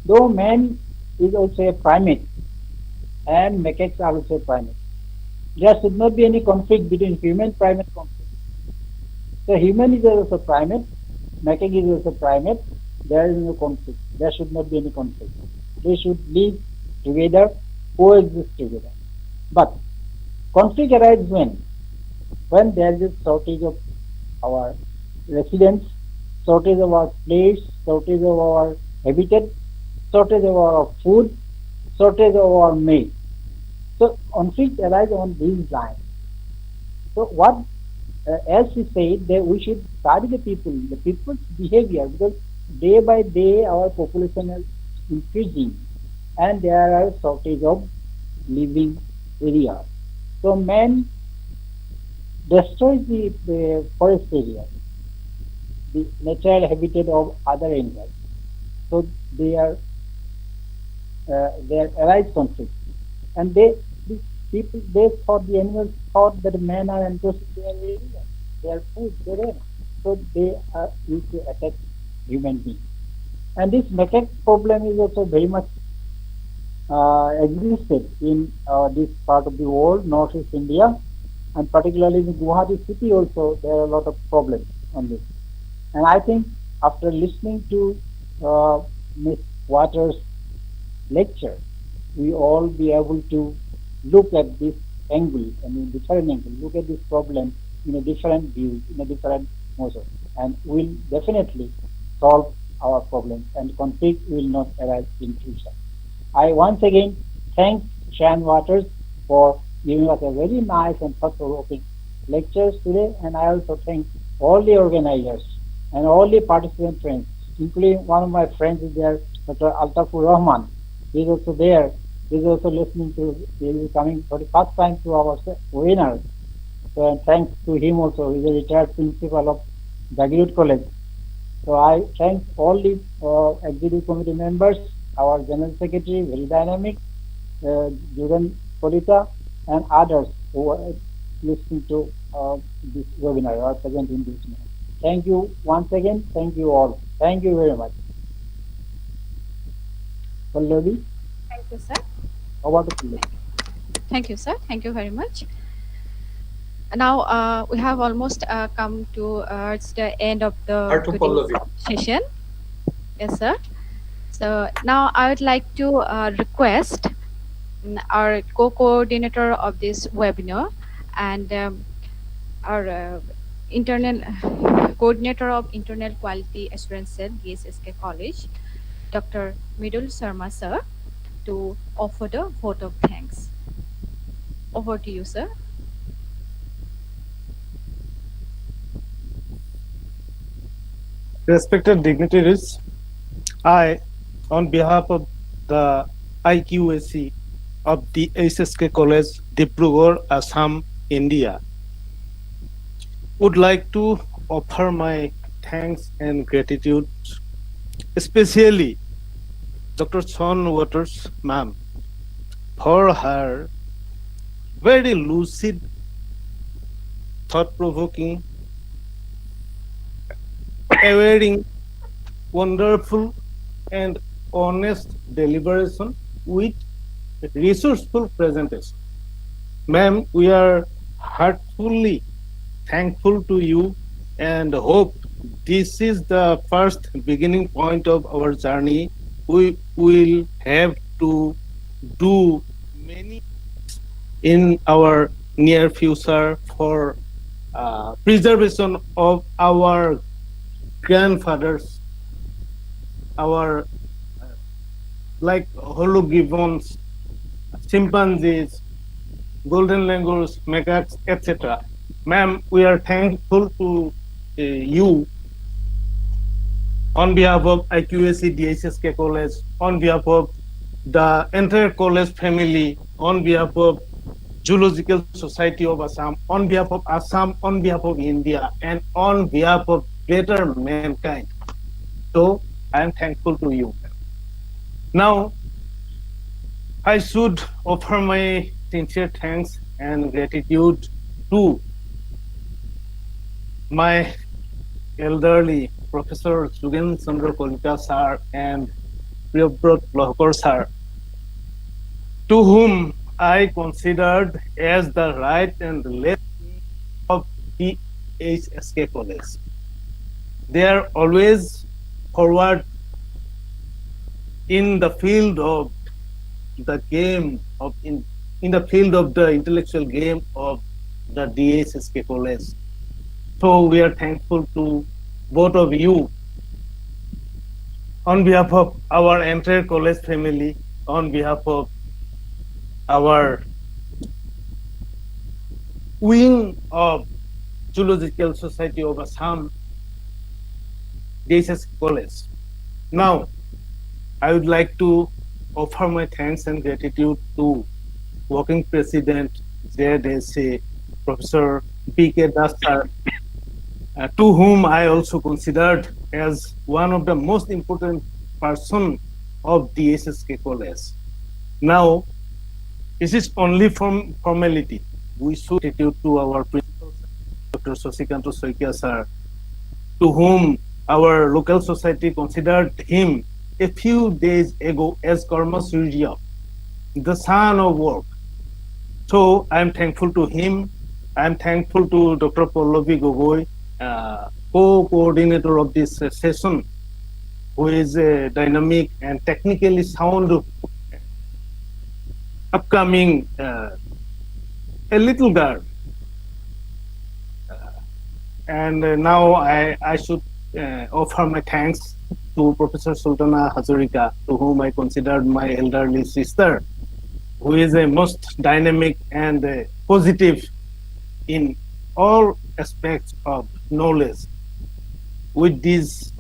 Though man is also a primate and macaques are also a primate, there should not be any conflict between human-primate conflict. So human is also primate, macaque is also primate, there is no conflict. There should not be any conflict. They should live together, coexist together. But conflict arises when there is a shortage of our residents, shortage of our place, shortage of our habitat, shortage of our food, shortage of our mate. So conflict arises on these lines. So what, as she said, that we should study the people's behavior, because day by day our population is increasing and there are shortage of living area. So man destroys the forest area, the natural habitat of other animals. So there arise conflict, and the animals thought that men are encroaching their area, their food, their air. So they are used to attack human beings. And this macaque problem is also very much existed in this part of the world, Northeast India, and particularly in Guwahati city also there are a lot of problems on this. And I think after listening to Ms. Waters' lecture, we all be able to look at this angle, different angle, look at this problem in a different view, in a different measure, and will definitely solve our problems, and conflict will not arise in future. I once again thank Shan Waters for giving us a very nice and thought-provoking lectures today, and I also thank all the organizers and all the participant friends, including one of my friends is there, Dr. Altafur Rahman. He is also there. He is also listening to, he is coming for the first time to our webinar. So, and thanks to him also. He is a retired principal of Jagirut College. So I thank all the executive committee members, our general secretary, very dynamic, Jugan Polita, and others who are listening to this webinar or present in this moment. Thank you once again. Thank you all. Thank you very much. Pallavi? Thank you, sir. Over to Pallavi. Thank you, sir. Thank you very much. Now we have almost come towards the end of the session. Yes, sir. So now I would like to request our co-coordinator of this webinar and our internal coordinator of internal quality assurance cell, DHSK college, Dr. Midul Sharma sir to offer the vote of thanks. Over to you, sir. Respected dignitaries, I, on behalf of the IQAC of the DHSK College, Dibrugarh, Assam, India, would like to offer my thanks and gratitude, especially Dr. Sean Waters, ma'am, for her very lucid, thought-provoking, aware, wonderful, and honest deliberation with resourceful presentation. Ma'am, we are heartfully thankful to you and hope this is the first beginning point of our journey. We will have to do many in our near future for preservation of our grandfathers, our like hologibbons, chimpanzees, golden langurs, macaques, etc. Ma'am, we are thankful to you on behalf of IQAC DHSK College, on behalf of the entire college family, on behalf of Zoological Society of Assam, on behalf of Assam, on behalf of India, and on behalf of greater mankind. So I am thankful to you. Now, I should offer my sincere thanks and gratitude to my elderly Professor Sugen Chandra Kolika sir and Priyabrot Lohkar sir, to whom I considered as the right and left of the DHSK College. They are always forward in the field of the game of in the field of the intellectual game of the DHSK College. So we are thankful to both of you on behalf of our entire college family, on behalf of our wing of Zoological Society of Assam, DHSK College. Now, I would like to offer my thanks and gratitude to Working President ZSA, Professor B.K. Das sir, to whom I also considered as one of the most important person of the DHSK College. Now, this is only from formality. We should gratitude to our principal, Dr. Sasikanto Soikia sir, to whom our local society considered him a few days ago as Karma Surya, the son of work. So I am thankful to him. I am thankful to Dr. Pallavi Gogoi, co-coordinator of this session, who is a dynamic and technically sound upcoming a little girl. And now I should offer my thanks to Professor Sultana Hazarika, to whom I considered my elderly sister, who is a most dynamic and positive in all aspects of knowledge. With these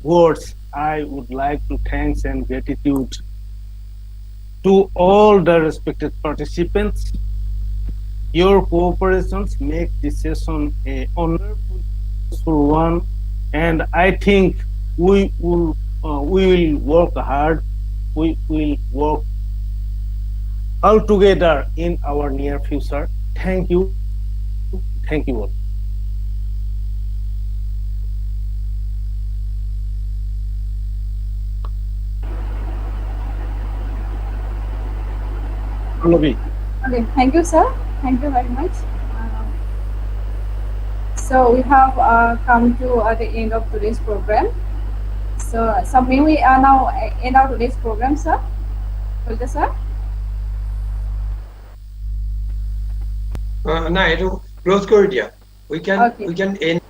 words, I would like to thanks and gratitude to all the respected participants. Your cooperations make this session a wonderful one, and I think we will work hard. We will work all together in our near future. Thank you. Thank you all. Pallavi. Okay, thank you, sir. Thank you very much. So we have come to the end of today's program. So may we now end our today's program, sir? Kulta sir? না, এইটো close কৰি দিয়া। We can Okay. end